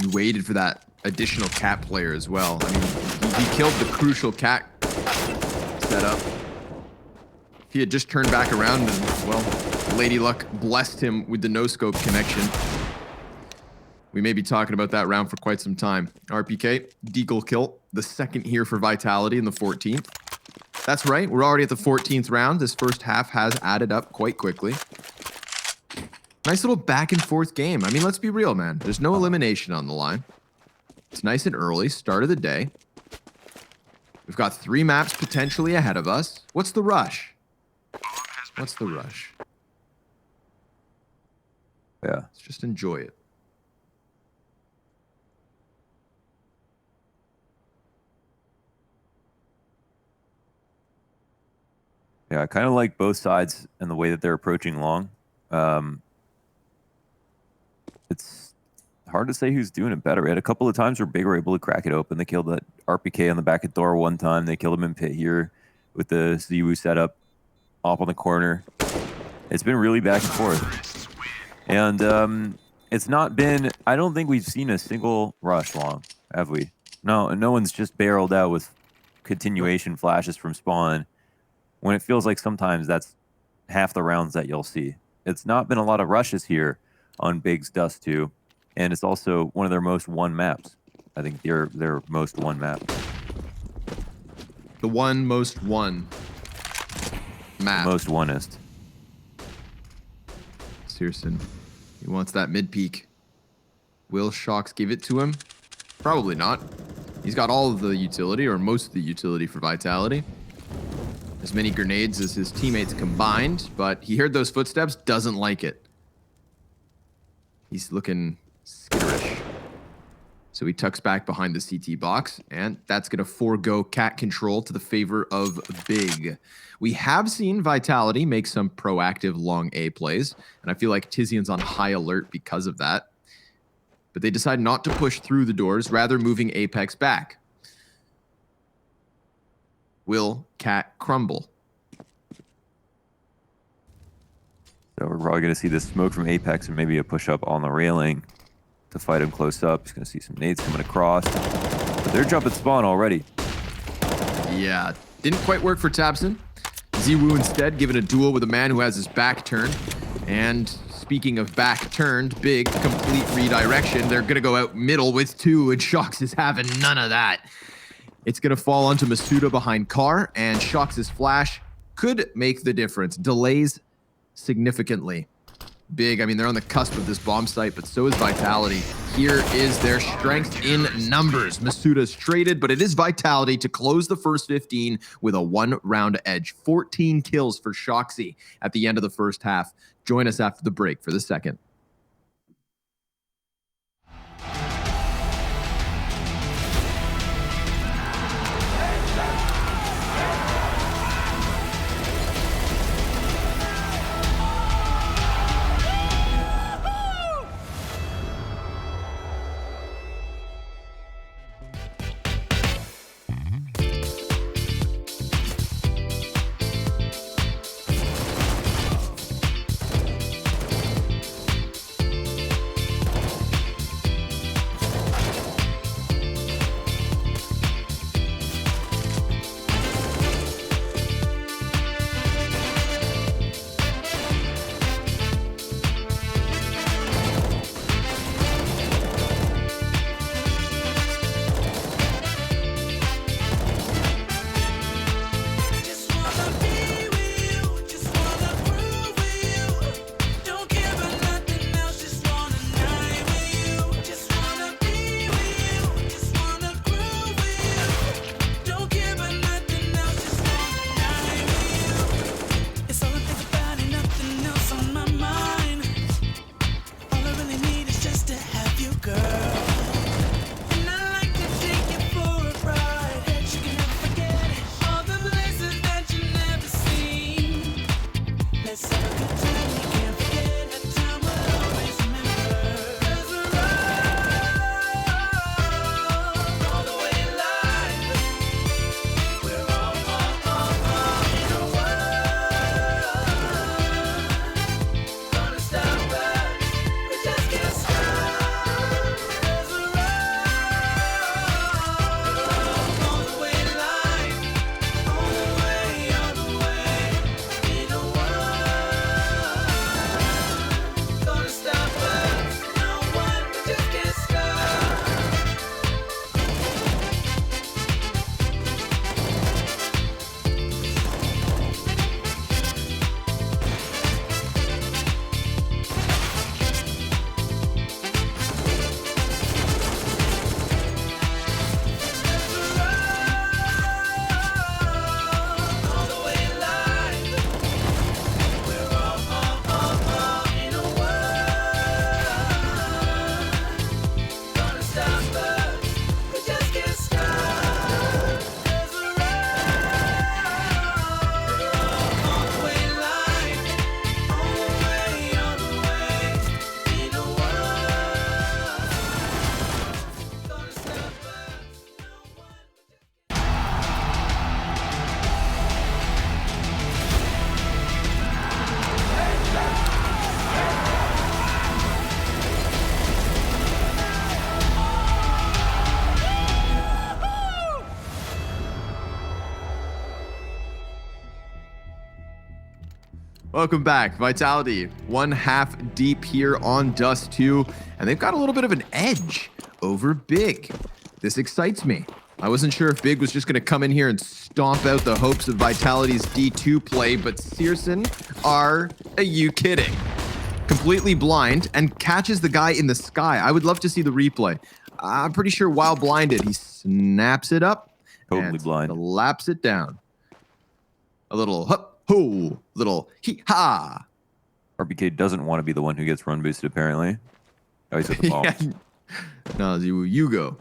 You waited for that additional cat player as well. I mean, he killed the crucial cat setup. He had just turned back around and, well, Lady Luck blessed him with the no-scope connection. We may be talking about that round for quite some time. RPK, Deagle kill, the second here for Vitality in the 14th. That's right, we're already at the 14th round. This first half has added up quite quickly. Nice little back and forth game. I mean, let's be real, man. There's no elimination on the line. It's nice and early, start of the day. We've got 3 maps potentially ahead of us. What's the rush? What's the rush? Yeah. Let's just enjoy it. Yeah, I kind of like both sides and the way that they're approaching long. It's hard to say who's doing it better. We had a couple of times where Big were able to crack it open. They killed that RPK on the back of door one time. They killed him in pit here with the Ziwu setup off on the corner. It's been really back and forth. And it's not been, I don't think we've seen a single rush long, have we? No one's just barreled out with continuation flashes from spawn when it feels like sometimes that's half the rounds that you'll see. It's not been a lot of rushes here on Big's Dust 2, and it's also one of their most won maps. I think their most won map. The one most won map. Most wonest. Searson, he wants that mid peak. Will Shocks give it to him? Probably not. He's got all of the utility, or most of the utility for Vitality. As many grenades as his teammates combined, but he heard those footsteps, doesn't like it. He's looking skitterish. So he tucks back behind the CT box, and that's going to forego cat control to the favor of Big. We have seen Vitality make some proactive long A plays, and I feel like Tizian's on high alert because of that. But they decide not to push through the doors, rather moving Apex back. Will Cat crumble? So we're probably going to see the smoke from Apex and maybe a push-up on the railing to fight him close up. He's going to see some nades coming across. But they're jumping spawn already. Yeah, didn't quite work for Tabson. Ziwu instead given a duel with a man who has his back turned. And speaking of back turned, Big complete redirection. They're going to go out middle with 2, and Shocks is having none of that. It's going to fall onto Masuda behind Carr, and Shocks' flash could make the difference. Delays significantly. Big, I mean, they're on the cusp of this bomb site, but so is Vitality. Here is their strength in numbers. Masuda's traded, but it is Vitality to close the first 15 with a 1-round edge. 14 kills for Shoxy at the end of the first half. Join us after the break for the second. Welcome back. Vitality, 1/2 deep here on Dust 2, and they've got a little bit of an edge over Big. This excites me. I wasn't sure if Big was just going to come in here and stomp out the hopes of Vitality's D2 play, but Searson, are you kidding? Completely blind and catches the guy in the sky. I would love to see the replay. I'm pretty sure while blinded, he snaps it up Totally and blind. laps it down. A little hup, ho, little hee-ha. RBK doesn't want to be the one who gets run boosted, apparently. Oh, he's at the bomb. Yeah. No, Ziwu, you go.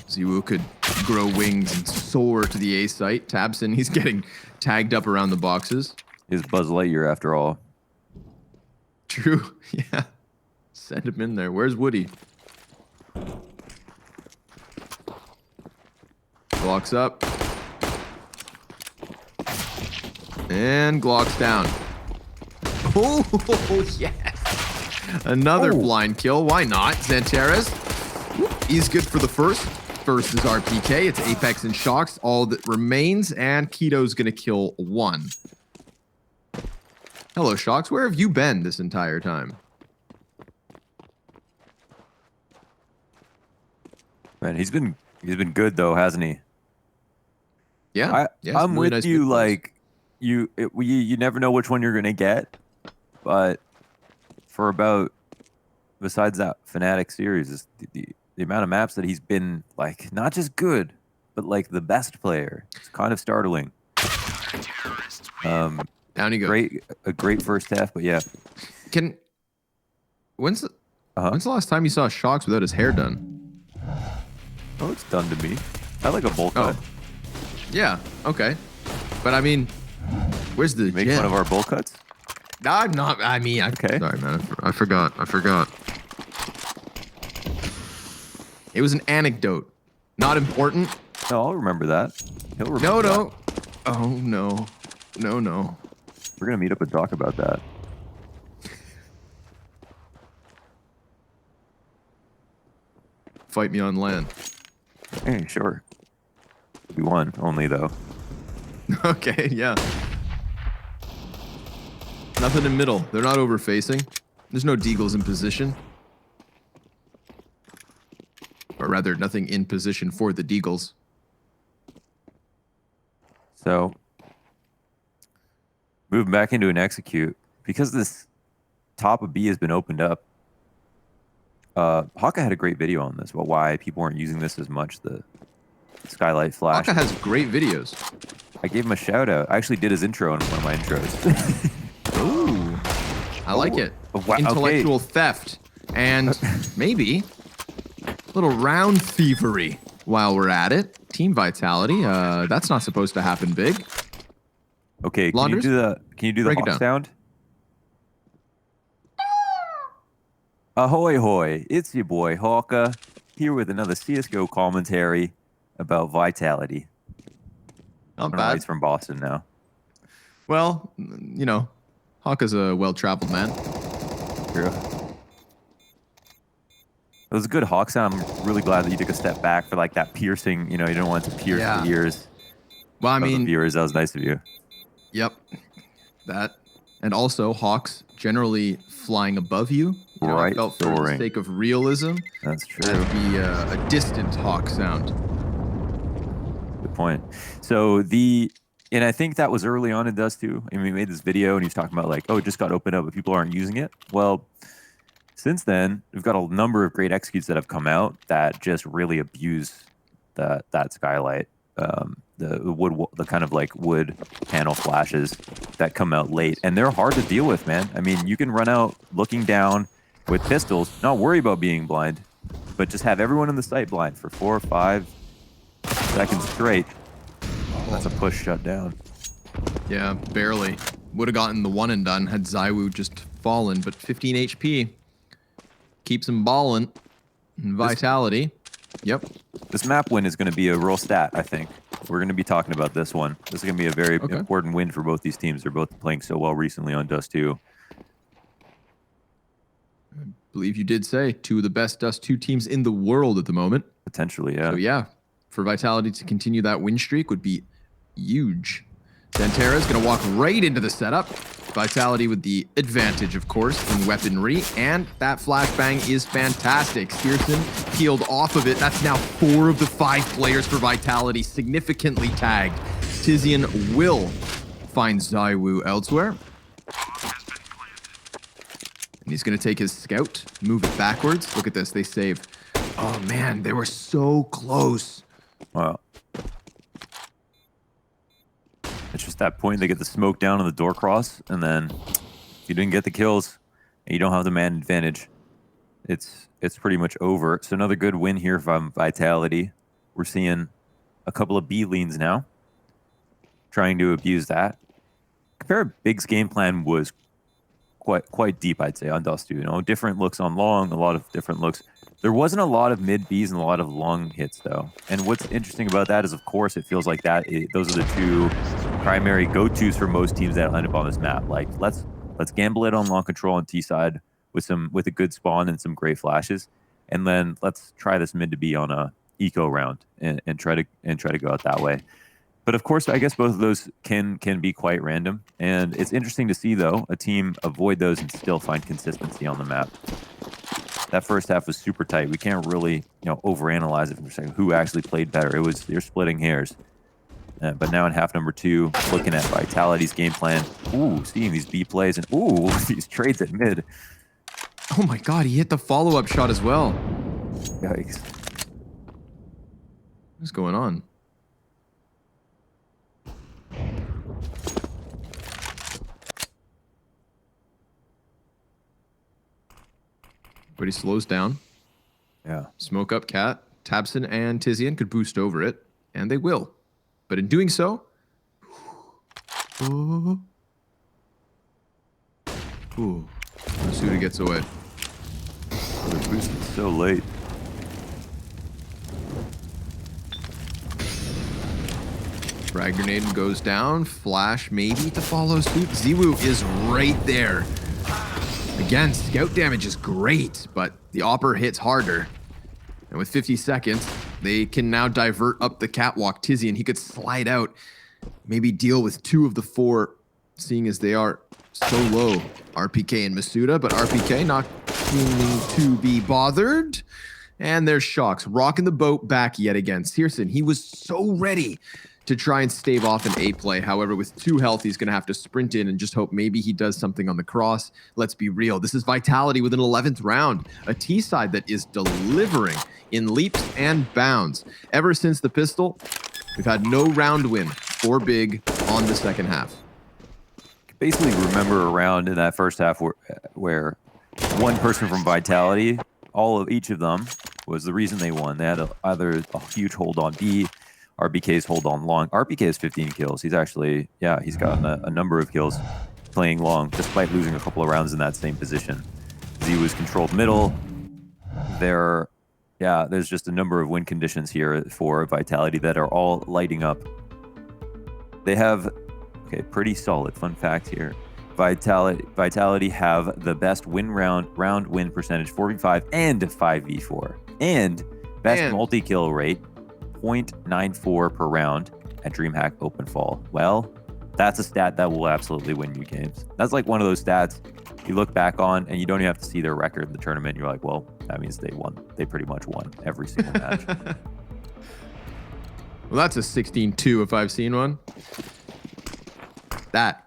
Ziwu could grow wings and soar to the A site. Tabson, he's getting tagged up around the boxes. He's Buzz Lightyear, after all. True. Yeah. Send him in there. Where's Woody? Glocks up. And Glock's down. Oh, yes. Another blind kill. Why not? Xanteres. He's good for the first. First is RPK. It's Apex and Shocks. All that remains. And Keto's going to kill one. Hello, Shocks. Where have you been this entire time? Man, he's been good though, hasn't he? Yeah. Yeah, I'm really with nice you. big plays. Like you never know which one you're gonna get, but for about besides that Fnatic series, is the amount of maps that he's been like not just good, but like the best player. It's kind of startling. Down you go. A great first half, but yeah. When's the last time you saw Shocks without his hair done? Oh, it's done to me. I like a bowl cut. Oh. Yeah, okay. But I mean, where's the Make gym? fun of our bowl cuts? No, I'm not. I mean, Okay. Sorry, man. I forgot. It was an anecdote. Not important. No, I'll remember that. He'll remember No. that. Oh, no. No. We're gonna meet up and talk about that. Fight me on land. Hey, sure. We won, only though. Okay, yeah. Nothing in middle. They're not over-facing. There's no deagles in position. Or rather, nothing in position for the deagles. So, moving back into an execute, because this top of B has been opened up. Haka had a great video on this about why people weren't using this as much. The skylight flash. Haka has great videos. I gave him a shout out. I actually did his intro in one of my intros. Ooh, I like it. Wow, okay. Intellectual theft and maybe a little round thievery while we're at it. Team Vitality. That's not supposed to happen big. Okay, Launders? can you do the Break it hawk down. sound? Ahoy hoy, it's your boy Hawka, here with another CSGO commentary about Vitality. Not I don't know, bad. he's from Boston now. Well, you know, Haka's a well-traveled man. True. It was a good hawk sound. I'm really glad that you took a step back for like that piercing, you don't want it to pierce Yeah. the ears Well, I of the mean, viewers. That was nice of you. yep, that, and also hawks generally flying above you. I Right, felt for the soaring. sake of realism, That's true. that'd be a distant hawk sound. Good point. So and I think that was early on in Dust 2. I mean, we made this video and he was talking about like, oh, it just got opened up, but people aren't using it. Well, since then, we've got a number of great executes that have come out that just really abuse that skylight. The kind of like wood panel flashes that come out late, and they're hard to deal with, man. I mean, you can run out looking down with pistols, not worry about being blind, but just have everyone in the site blind for 4 or 5 seconds straight. That's a push shut down. Yeah, barely. Would have gotten the one and done had Zywoo just fallen, but 15 HP keeps him balling. Vitality. Yep. This map win is going to be a real stat, I think. We're going to be talking about this one. This is going to be a very important win for both these teams. They're both playing so well recently on Dust 2. I believe you did say 2 of the best Dust 2 teams in the world at the moment. Potentially, yeah. So yeah, for Vitality to continue that win streak would be huge. Dantera's going to walk right into the setup. Vitality with the advantage, of course, in weaponry, and that flashbang is fantastic. Spearson peeled off of it. That's now 4 of the 5 players for Vitality significantly tagged. Tizian will find Zaiwu elsewhere. And he's going to take his scout, move it backwards. Look at this, they save. Oh man, they were so close. Wow. It's just that point, they get the smoke down on the door cross, and then if you didn't get the kills and you don't have the man advantage, it's pretty much over. So another good win here from Vitality. We're seeing a couple of B leans now, trying to abuse that. Compare Big's game plan was quite deep, I'd say, on Dust 2. You know, different looks on long, a lot of different looks. There wasn't a lot of mid Bs and a lot of long hits, though. And what's interesting about that is, of course, it feels like those are the 2 primary go-tos for most teams that end up on this map. Like, let's gamble it on long control on T side with a good spawn and some great flashes, and then let's try this mid to be on a eco round and try to go out that way. But of course, I guess both of those can be quite random, and it's interesting to see though a team avoid those and still find consistency on the map. That first half was super tight. We can't really, overanalyze it from saying who actually played better. You're splitting hairs. But now in half number 2, looking at Vitality's game plan. Ooh, seeing these B plays and ooh, these trades at mid. Oh my god, he hit the follow-up shot as well. Yikes. What's going on? But he slows down. Yeah. Smoke up Cat. Tabson and Tizian could boost over it, and they will. But in doing so... Ooh. Masuda gets away. They're boosted so late. Frag grenade goes down. Flash maybe to follow suit. Ziwu is right there. Again, scout damage is great, but the Opper hits harder. And with 50 seconds, they can now divert up the catwalk. Tizian, he could slide out, maybe deal with 2 of the 4, seeing as they are so low. RPK and Masuda, but RPK not seeming to be bothered. And there's Shocks, rocking the boat back yet again. Searson, he was so ready to try and stave off an A play. However, with 2 health, he's going to have to sprint in and just hope maybe he does something on the cross. Let's be real. This is Vitality with an 11th round. A T side that is delivering in leaps and bounds. Ever since the pistol, we've had no round win for Big on the second half. Basically, remember a round in that first half where one person from Vitality, each of them, was the reason they won. They had either a huge hold on B, RBK's hold on long. RBK has 15 kills. He's actually, he's gotten a number of kills playing long, despite losing a couple of rounds in that same position. Z was controlled middle. There's just a number of win conditions here for Vitality that are all lighting up. They have, pretty solid. Fun fact here. Vitality have the best round win percentage, 4v5 and 5v4. And best multi-kill rate, 0.94 per round at DreamHack Open Fall. Well, that's a stat that will absolutely win you games. That's like one of those stats you look back on and you don't even have to see their record in the tournament. You're like, well, that means they won. They pretty much won every single match. Well, that's a 16-2 if I've seen one. That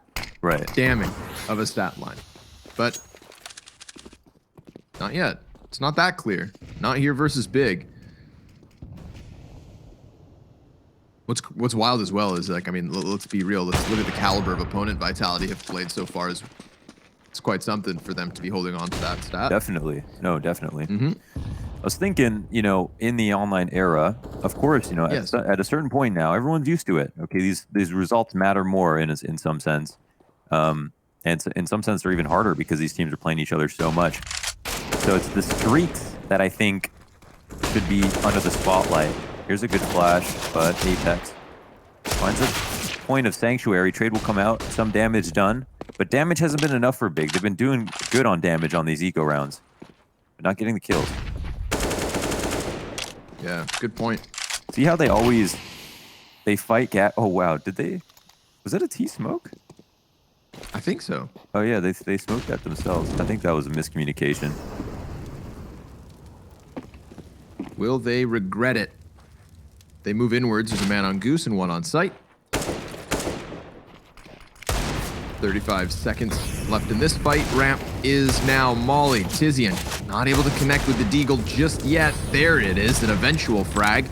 damning of a stat line. But not yet. It's not that clear. Not here versus Big. What's wild as well is, let's be real. Let's look at the caliber of opponent Vitality have played so far. It's quite something for them to be holding on to that stat. Definitely. No, definitely. Mm-hmm. I was thinking, in the online era, of course, Yes. at a certain point now, everyone's used to it. Okay, these results matter more in some sense. And in some sense, they're even harder because these teams are playing each other so much. So it's the streaks that I think should be under the spotlight. Here's a good flash, but Apex finds a point of Sanctuary. Trade will come out, some damage done, but damage hasn't been enough for Big. They've been doing good on damage on these eco rounds, but not getting the kills. Yeah, good point. See how they fight Gat? Oh wow, did they Was that a T smoke? I think so. Oh yeah, they smoked that themselves. I think that was a miscommunication. Will they regret it? They move inwards. There's a man on Goose and one on site. 35 seconds left in this fight. Ramp is now Molly. Tizian not able to connect with the Deagle just yet. There it is, an eventual frag.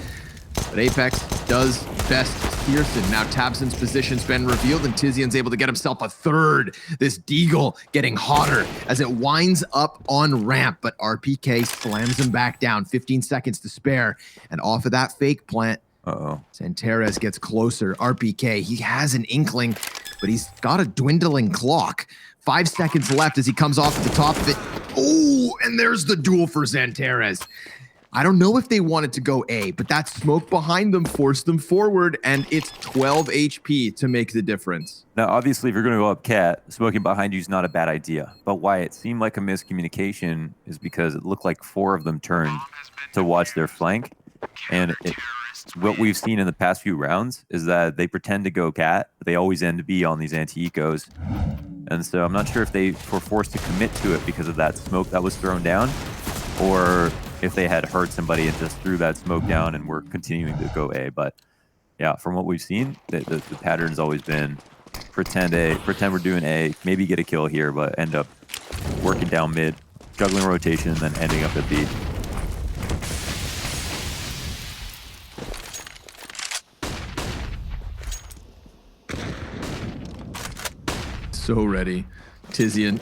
But Apex does best. Searson, now Tabson's position's been revealed, and Tizian's able to get himself a third. This Deagle getting hotter as it winds up on ramp, but RPK slams him back down. 15 seconds to spare, and off of that fake plant, Santares gets closer. RPK, he has an inkling, but he's got a dwindling clock. 5 seconds left as he comes off at the top of it. Oh, and there's the duel for Santares. I don't know if they wanted to go A, but that smoke behind them forced them forward, and it's 12 HP to make the difference. Now, obviously, if you're going to go up Cat, smoking behind you is not a bad idea. But why it seemed like a miscommunication is because it looked like 4 of them turned to watch their flank. And what we've seen in the past few rounds is that they pretend to go Cat, but they always end to be on these anti-ecos. And so I'm not sure if they were forced to commit to it because of that smoke that was thrown down, or if they had heard somebody and just threw that smoke down and were continuing to go A. But yeah, from what we've seen, the pattern's always been pretend A, pretend we're doing A, maybe get a kill here, but end up working down mid, juggling rotation, and then ending up at B. So ready. Tizian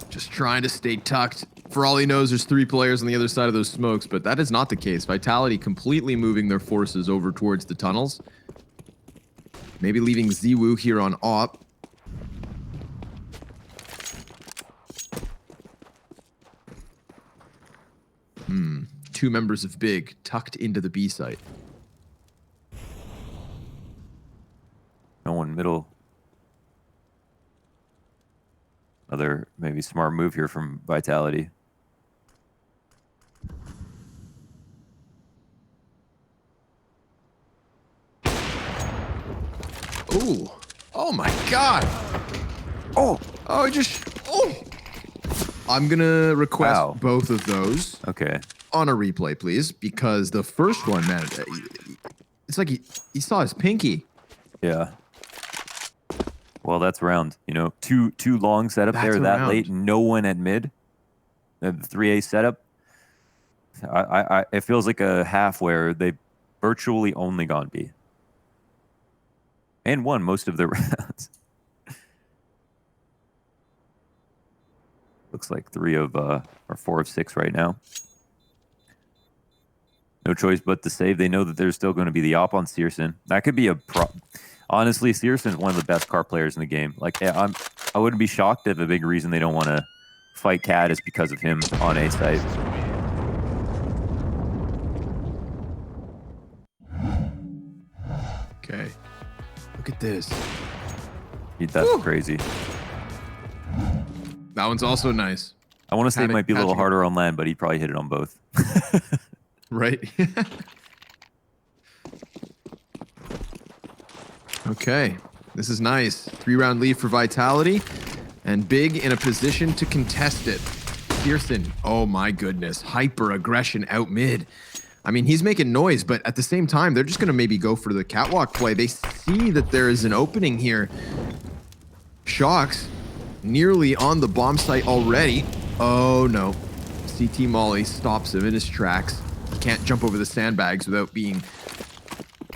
just trying to stay tucked. For all he knows, there's 3 players on the other side of those smokes, but that is not the case. Vitality completely moving their forces over towards the tunnels. Maybe leaving Ziwu here on op. Two members of Big tucked into the B site. No one middle. Another maybe smart move here from Vitality. Ooh. Oh my god. Oh, I'm gonna request both of those. Okay. On a replay, please, because the first one, man, it's like he saw his pinky. Yeah. Well, that's round. You know, two long setup That's there a that round. late. No one at mid. The 3A setup. It feels like a half where they've virtually only gone B. And won most of their rounds. Looks like 3 of or 4 of 6 right now. No choice but to save. They know that there's still going to be the op on Searson. That could be a honestly, Searson's one of the best car players in the game. Like, I wouldn't be shocked if a big reason they don't want to fight Cat is because of him on A site. Okay. Look at this. That's crazy. That one's also nice. I want to say it might be a little Patrick. harder on land, but he probably hit it on both. Right? Okay. This is nice. 3-round lead for Vitality. And Big in a position to contest it. Pearson. Oh my goodness. Hyper aggression out mid. I mean, he's making noise, but at the same time, they're just going to maybe go for the catwalk play. They see that there is an opening here. Shocks nearly on the bomb site already. Oh no. CT Molly stops him in his tracks. He can't jump over the sandbags without being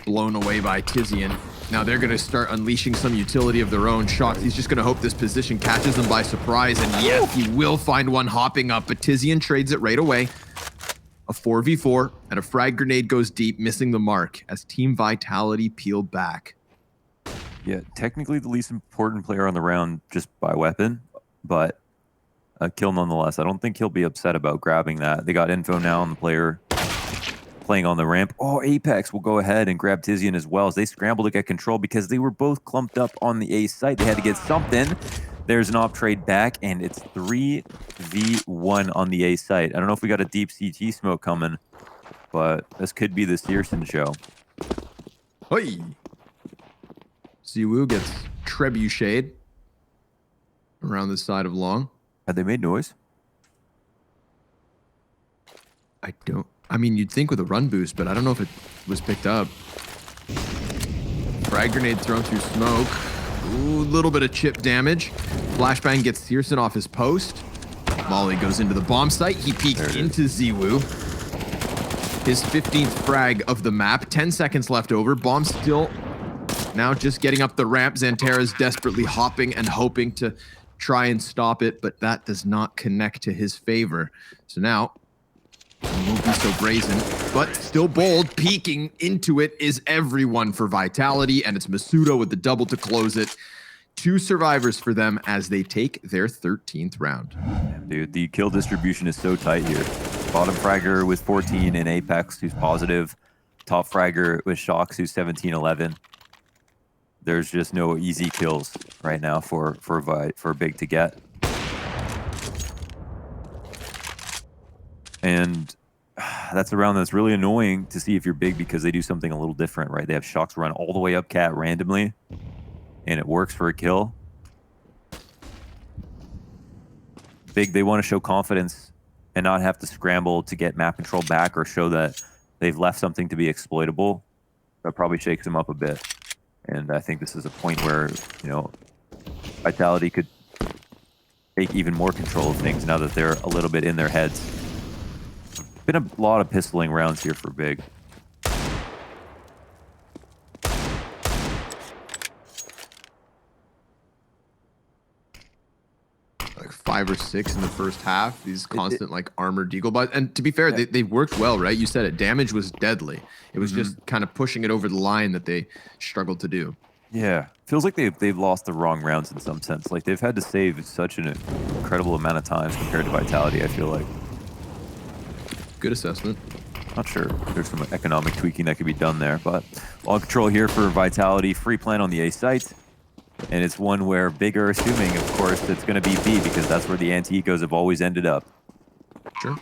blown away by Tizian. Now they're going to start unleashing some utility of their own. Shocks, he's just going to hope this position catches them by surprise. And yes, he will find one hopping up, but Tizian trades it right away. A 4v4 and a frag grenade goes deep, missing the mark as Team Vitality peel back. Yeah, technically the least important player on the round just by weapon, but a kill nonetheless. I don't think he'll be upset about grabbing that. They got info now on the player playing on the ramp. Oh, Apex will go ahead and grab Tizian as well as they scramble to get control because they were both clumped up on the A site. They had to get something. There's an op trade back, and it's 3v1 on the A site. I don't know if we got a deep CT smoke coming, but this could be the Searson show. Hey! Ziwu gets trebucheted around the side of long. Had they made noise? I mean, you'd think with a run boost, but I don't know if it was picked up. Frag grenade thrown through smoke. Ooh, a little bit of chip damage. Flashbang gets Searson off his post. Molly goes into the bomb site. He peeks into Ziwu. His 15th frag of the map. 10 seconds left over. Bomb still now just getting up the ramp. Xantera's desperately hopping and hoping to try and stop it, but that does not connect to his favor. So now, he won't be so brazen, but still bold. Peeking into it is everyone for Vitality, and it's Masudo with the double to close it. 2 survivors for them as they take their 13th round. Dude, the kill distribution is so tight here. Bottom fragger with 14 and Apex, who's positive. Top fragger with Shocks, who's 17-11. There's just no easy kills right now for Big to get. And that's a round that's really annoying to see if you're Big, because they do something a little different, right? They have Shocks run all the way up Cat randomly, and it works for a kill. Big, they want to show confidence and not have to scramble to get map control back or show that they've left something to be exploitable. That probably shakes them up a bit. And I think this is a point where, you know, Vitality could take even more control of things now that they're a little bit in their heads. Been a lot of pistoling rounds here for Big. Like 5 or 6 in the first half. These constant like armored deagle buys. And to be fair, they worked well, right? You said it. Damage was deadly. It was just kind of pushing it over the line that they struggled to do. Yeah, feels like they've lost the wrong rounds in some sense. Like they've had to save such an incredible amount of times compared to Vitality, I feel like. Good assessment. Not sure. There's some economic tweaking that could be done there, but all control here for Vitality. Free plan on the A site. And it's one where Big are assuming, of course, it's going to be B, because that's where the anti-ecos have always ended up. Sure.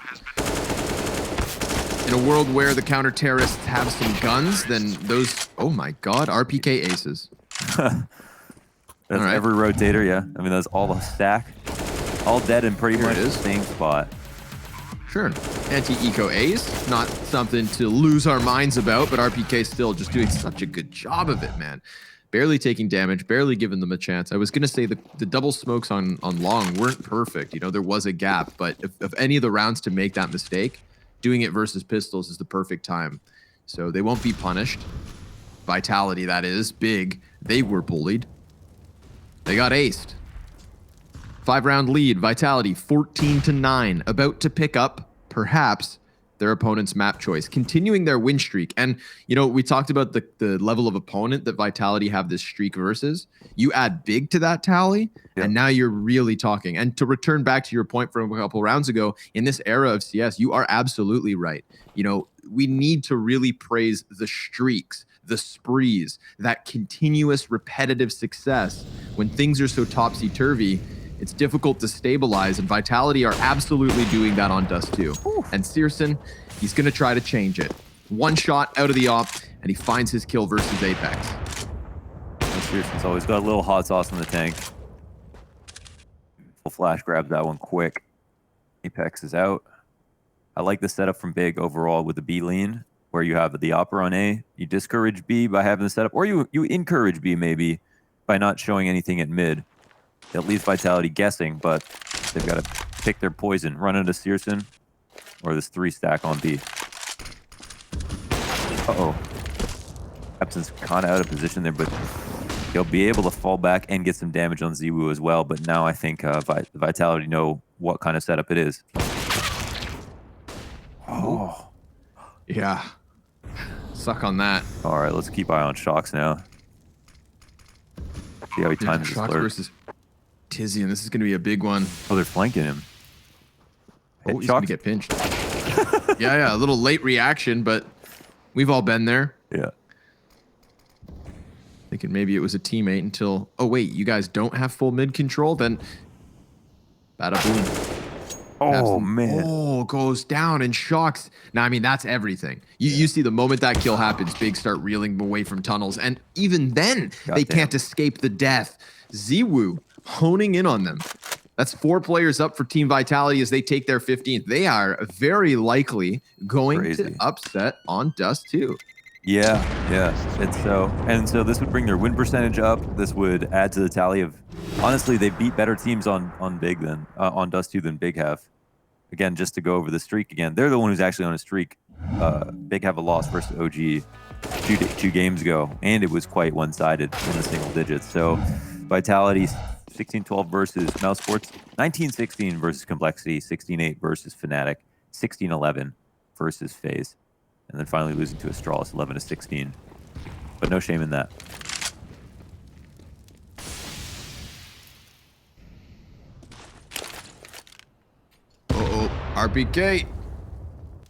In a world where the counter-terrorists have some guns, then those... Oh my god, RPK aces. That's right. Every rotator, yeah. I mean, that's all a stack. All dead in pretty much the same spot. Sure. Anti-eco ace, not something to lose our minds about, but RPK still just doing such a good job of it, man. Barely taking damage, barely giving them a chance. I was going to say the double smokes on long weren't perfect. You know, there was a gap, but if any of the rounds to make that mistake, doing it versus pistols is the perfect time. So they won't be punished. Vitality, that is. Big. They were bullied. They got aced. 5-round lead. Vitality 14-9. About to pick up, perhaps, their opponent's map choice, continuing their win streak. And, you know, we talked about the level of opponent that Vitality have this streak versus. You add Big to that tally, and now you're really talking. And to return back to your point from a couple rounds ago, in this era of CS, you are absolutely right. You know, we need to really praise the streaks, the sprees, that continuous repetitive success. When things are so topsy-turvy, it's difficult to stabilize, and Vitality are absolutely doing that on Dust 2. And Searson, he's going to try to change it. One shot out of the op, and he finds his kill versus Apex. Searson's always got a little hot sauce in the tank. Full flash grabs that one quick. Apex is out. I like the setup from Big overall with the B lean, where you have the opper on A. You discourage B by having the setup, or you encourage B maybe by not showing anything at mid. At least Vitality guessing, but they've got to pick their poison. Run into Searson or this 3-stack on B. Uh-oh. Epson's kind of out of position there, but he'll be able to fall back and get some damage on Ziwu as well. But now I think Vitality know what kind of setup it is. Oh. Yeah. Suck on that. All right, let's keep eye on Shocks now. See how he times his Shocks flirt. versus Tizzy, and this is going to be a big one. Oh, they're flanking him. Oh, he's going to get pinched. yeah, a little late reaction, but we've all been there. Yeah. Thinking maybe it was a teammate until, oh wait, you guys don't have full mid control? Then, bada boom. Oh, Tabson, man. Oh, goes down and shocks. Now, I mean, that's everything. You see the moment that kill happens, Big start reeling away from tunnels. And even then, they Goddamn. can't escape the death. Ziwu honing in on them. That's 4 players up for Team Vitality as they take their 15th. They are very likely going Crazy. to upset on Dust 2. Yeah, it's so. And so this would bring their win percentage up. This would add to the tally of, honestly, they beat better teams on Big than, on Dust 2 than Big have. Again, just to go over the streak again, they're the one who's actually on a streak. Big have a loss versus OG two games ago, and it was quite one-sided in the single digits. So Vitality 16-12 versus Mouse Sports, 19-16 versus Complexity, 16-8 versus Fnatic, 16-11 versus FaZe, and then finally losing to Astralis 11-16. But no shame in that. Uh-oh, RPK.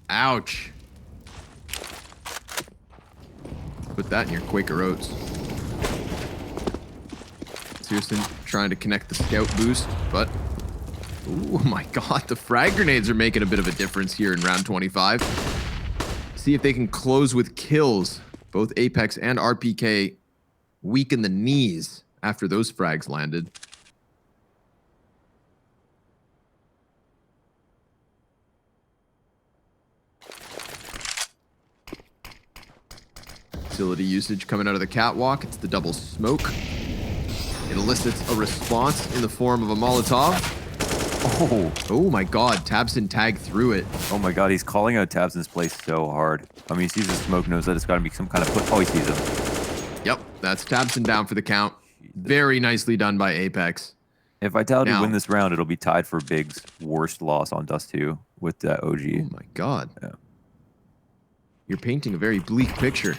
Ouch. Put that in your Quaker Oats. Searson trying to connect the scout boost, but oh my god, the frag grenades are making a bit of a difference here in round 25. See if they can close with kills. Both Apex and RPK weaken the knees after those frags landed. Facility usage coming out of the catwalk. It's the double smoke. It elicits a response in the form of a Molotov. Oh my god, Tabson tagged through it. Oh my god, he's calling out Tabson's place so hard. I mean, he sees the smoke, knows that it's got to be some kind of push. Oh, he sees him. Yep, that's Tabson down for the count. Very nicely done by Apex. If Vitality Now- win this round, it'll be tied for Big's worst loss on Dust 2 with OG. Oh my god. Yeah. You're painting a very bleak picture.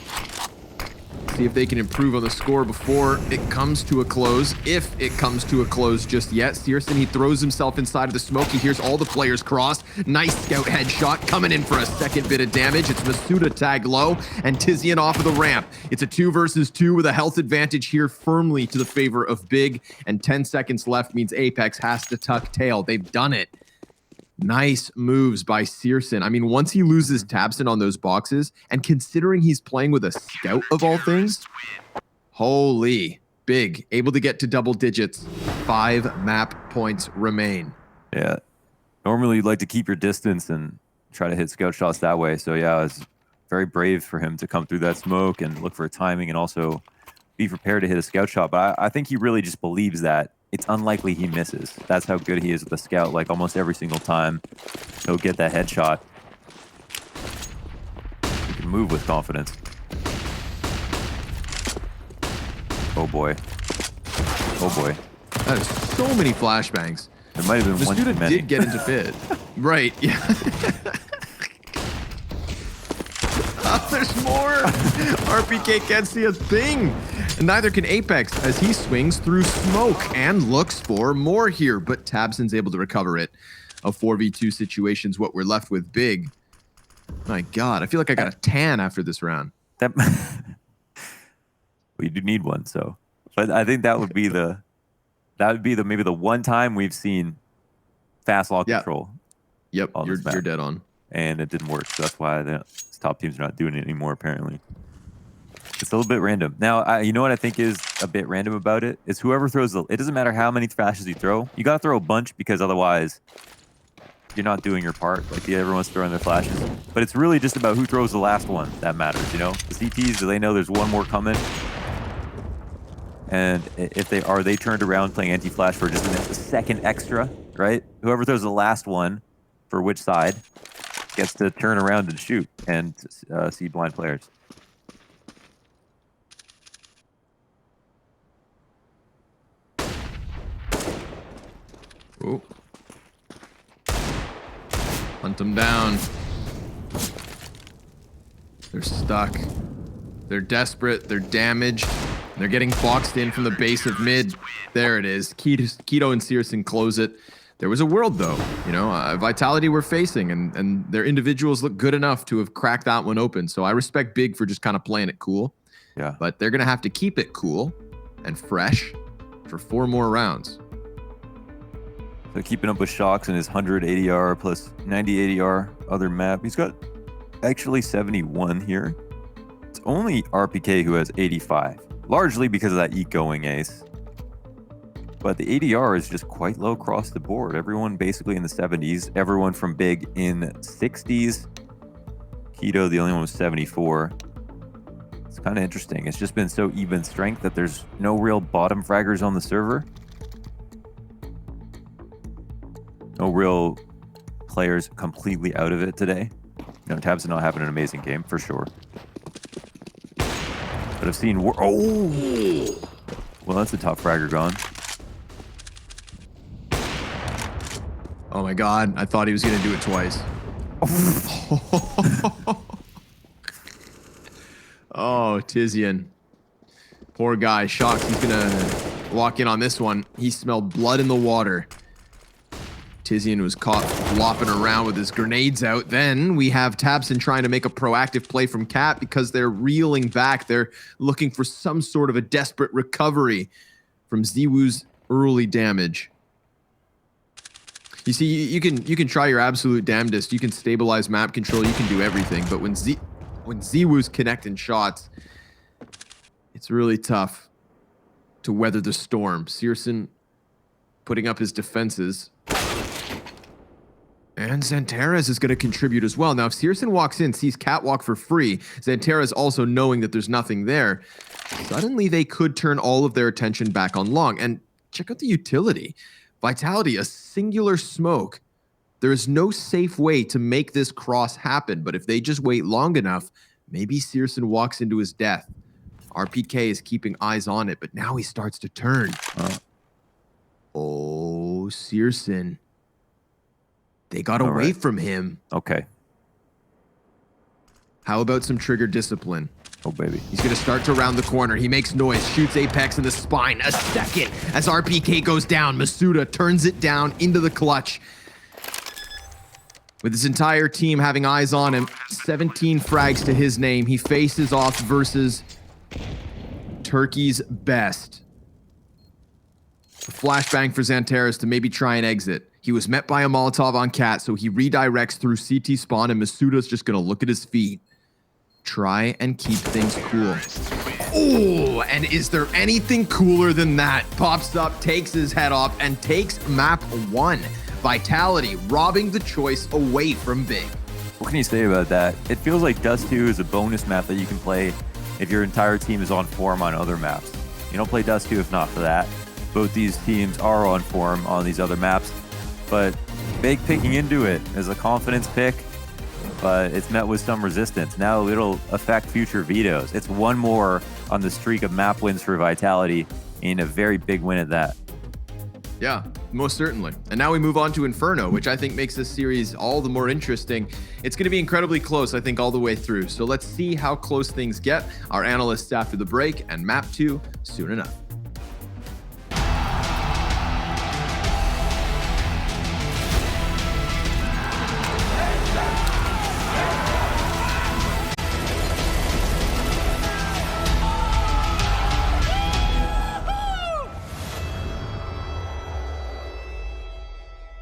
See if they can improve on the score before it comes to a close. If it comes to a close just yet. Searson, he throws himself inside of the smoke. He hears all the players cross. Nice scout headshot coming in for a second bit of damage. It's Masuda tagged low and Tizian off of the ramp. It's a 2 versus 2 with a health advantage here firmly to the favor of Big. And 10 seconds left means Apex has to tuck tail. They've done it. Nice moves by Searson. I mean, once he loses Tabson on those boxes, and considering he's playing with a scout of all things, holy, Big, able to get to double digits. 5 map points remain. Yeah. Normally, you'd like to keep your distance and try to hit scout shots that way. So, yeah, it's very brave for him to come through that smoke and look for a timing and also be prepared to hit a scout shot. But I think he really just believes that it's unlikely he misses. That's how good he is with the scout. Like, almost every single time, he'll get that headshot. He can move with confidence. Oh, boy. Oh, boy. That is so many flashbangs. There might have been The one too student many. did get into fit. Right, yeah. Oh, there's more. RPK can't see a thing. And neither can Apex as he swings through smoke and looks for more here. But Tabson's able to recover it. A 4v2 situation's what we're left with. Big. My God, I feel like I got a tan after this round. That we do need one, so. But I think that would be the maybe the one time we've seen fast law Yeah. control. Yep, On you're this map. dead on. And it didn't work. So that's why the top teams are not doing it anymore, apparently. It's a little bit random. Now, you know what I think is a bit random about it? Is whoever throws it doesn't matter how many flashes you throw. You got to throw a bunch because otherwise you're not doing your part. Like, yeah, everyone's throwing their flashes. But it's really just about who throws the last one that matters, you know? The CTs, do they know there's one more coming? And if they turned around playing anti-flash for just a second extra, right? Whoever throws the last one for which side gets to turn around and shoot and see blind players. Oh. Hunt them down. They're stuck. They're desperate. They're damaged. They're getting boxed in from the base of mid. There it is. Keto and Searson close it. There was a world, though. You know, Vitality we're facing, and their individuals look good enough to have cracked that one open. So I respect Big for just kind of playing it cool. Yeah. But they're going to have to keep it cool and fresh for 4 more rounds. So keeping up with Shocks and his 100 ADR plus 90 ADR other map. He's got actually 71 here. It's only RPK who has 85, largely because of that ecoing ace. But the ADR is just quite low across the board. Everyone basically in the 70s, everyone from Big in 60s. Keto, the only one was 74. It's kind of interesting. It's just been so even strength that there's no real bottom fraggers on the server. No real players completely out of it today. You know, Tabs did not have an amazing game, for sure. But I've seen... Oh! Well, that's a top fragger gone. Oh my god, I thought he was going to do it twice. Oh, Tizian. Poor guy. Shocked. He's going to walk in on this one. He smelled blood in the water. Tizian was caught flopping around with his grenades out. Then we have Tabson trying to make a proactive play from Cat because they're reeling back. They're looking for some sort of a desperate recovery from Ziwoo's early damage. You see, you can try your absolute damnedest. You can stabilize map control. You can do everything. But when Ziwoo's connecting shots, it's really tough to weather the storm. Searson putting up his defenses. And Xantares is going to contribute as well. Now, if Searson walks in, sees Catwalk for free, Xantares also knowing that there's nothing there, suddenly they could turn all of their attention back on Long. And check out the utility. Vitality, a singular smoke. There is no safe way to make this cross happen, but if they just wait long enough, maybe Searson walks into his death. RPK is keeping eyes on it, but now he starts to turn. Oh, Searson. They got away from him. Okay. How about some trigger discipline? Oh, baby. He's going to start to round the corner. He makes noise, shoots Apex in the spine. A second as RPK goes down. Masuda turns it down into the clutch. With his entire team having eyes on him, 17 frags to his name. He faces off versus Turkey's best. A flashbang for Xantares to maybe try and exit. He was met by a Molotov on Cat, so he redirects through CT spawn, and Masuda's just going to look at his feet. Try and keep things cool. Oh, and is there anything cooler than that? Pops up, takes his head off, and takes map 1. Vitality robbing the choice away from Big. What can you say about that? It feels like Dust 2 is a bonus map that you can play if your entire team is on form on other maps. You don't play Dust 2 if not for that. Both these teams are on form on these other maps, but Big picking into it is a confidence pick, but it's met with some resistance. Now it'll affect future vetoes. It's one more on the streak of map wins for Vitality, and a very big win at that. Yeah, most certainly. And now we move on to Inferno, which I think makes this series all the more interesting. It's going to be incredibly close, I think, all the way through. So let's see how close things get. Our analysts after the break, and map 2 soon enough.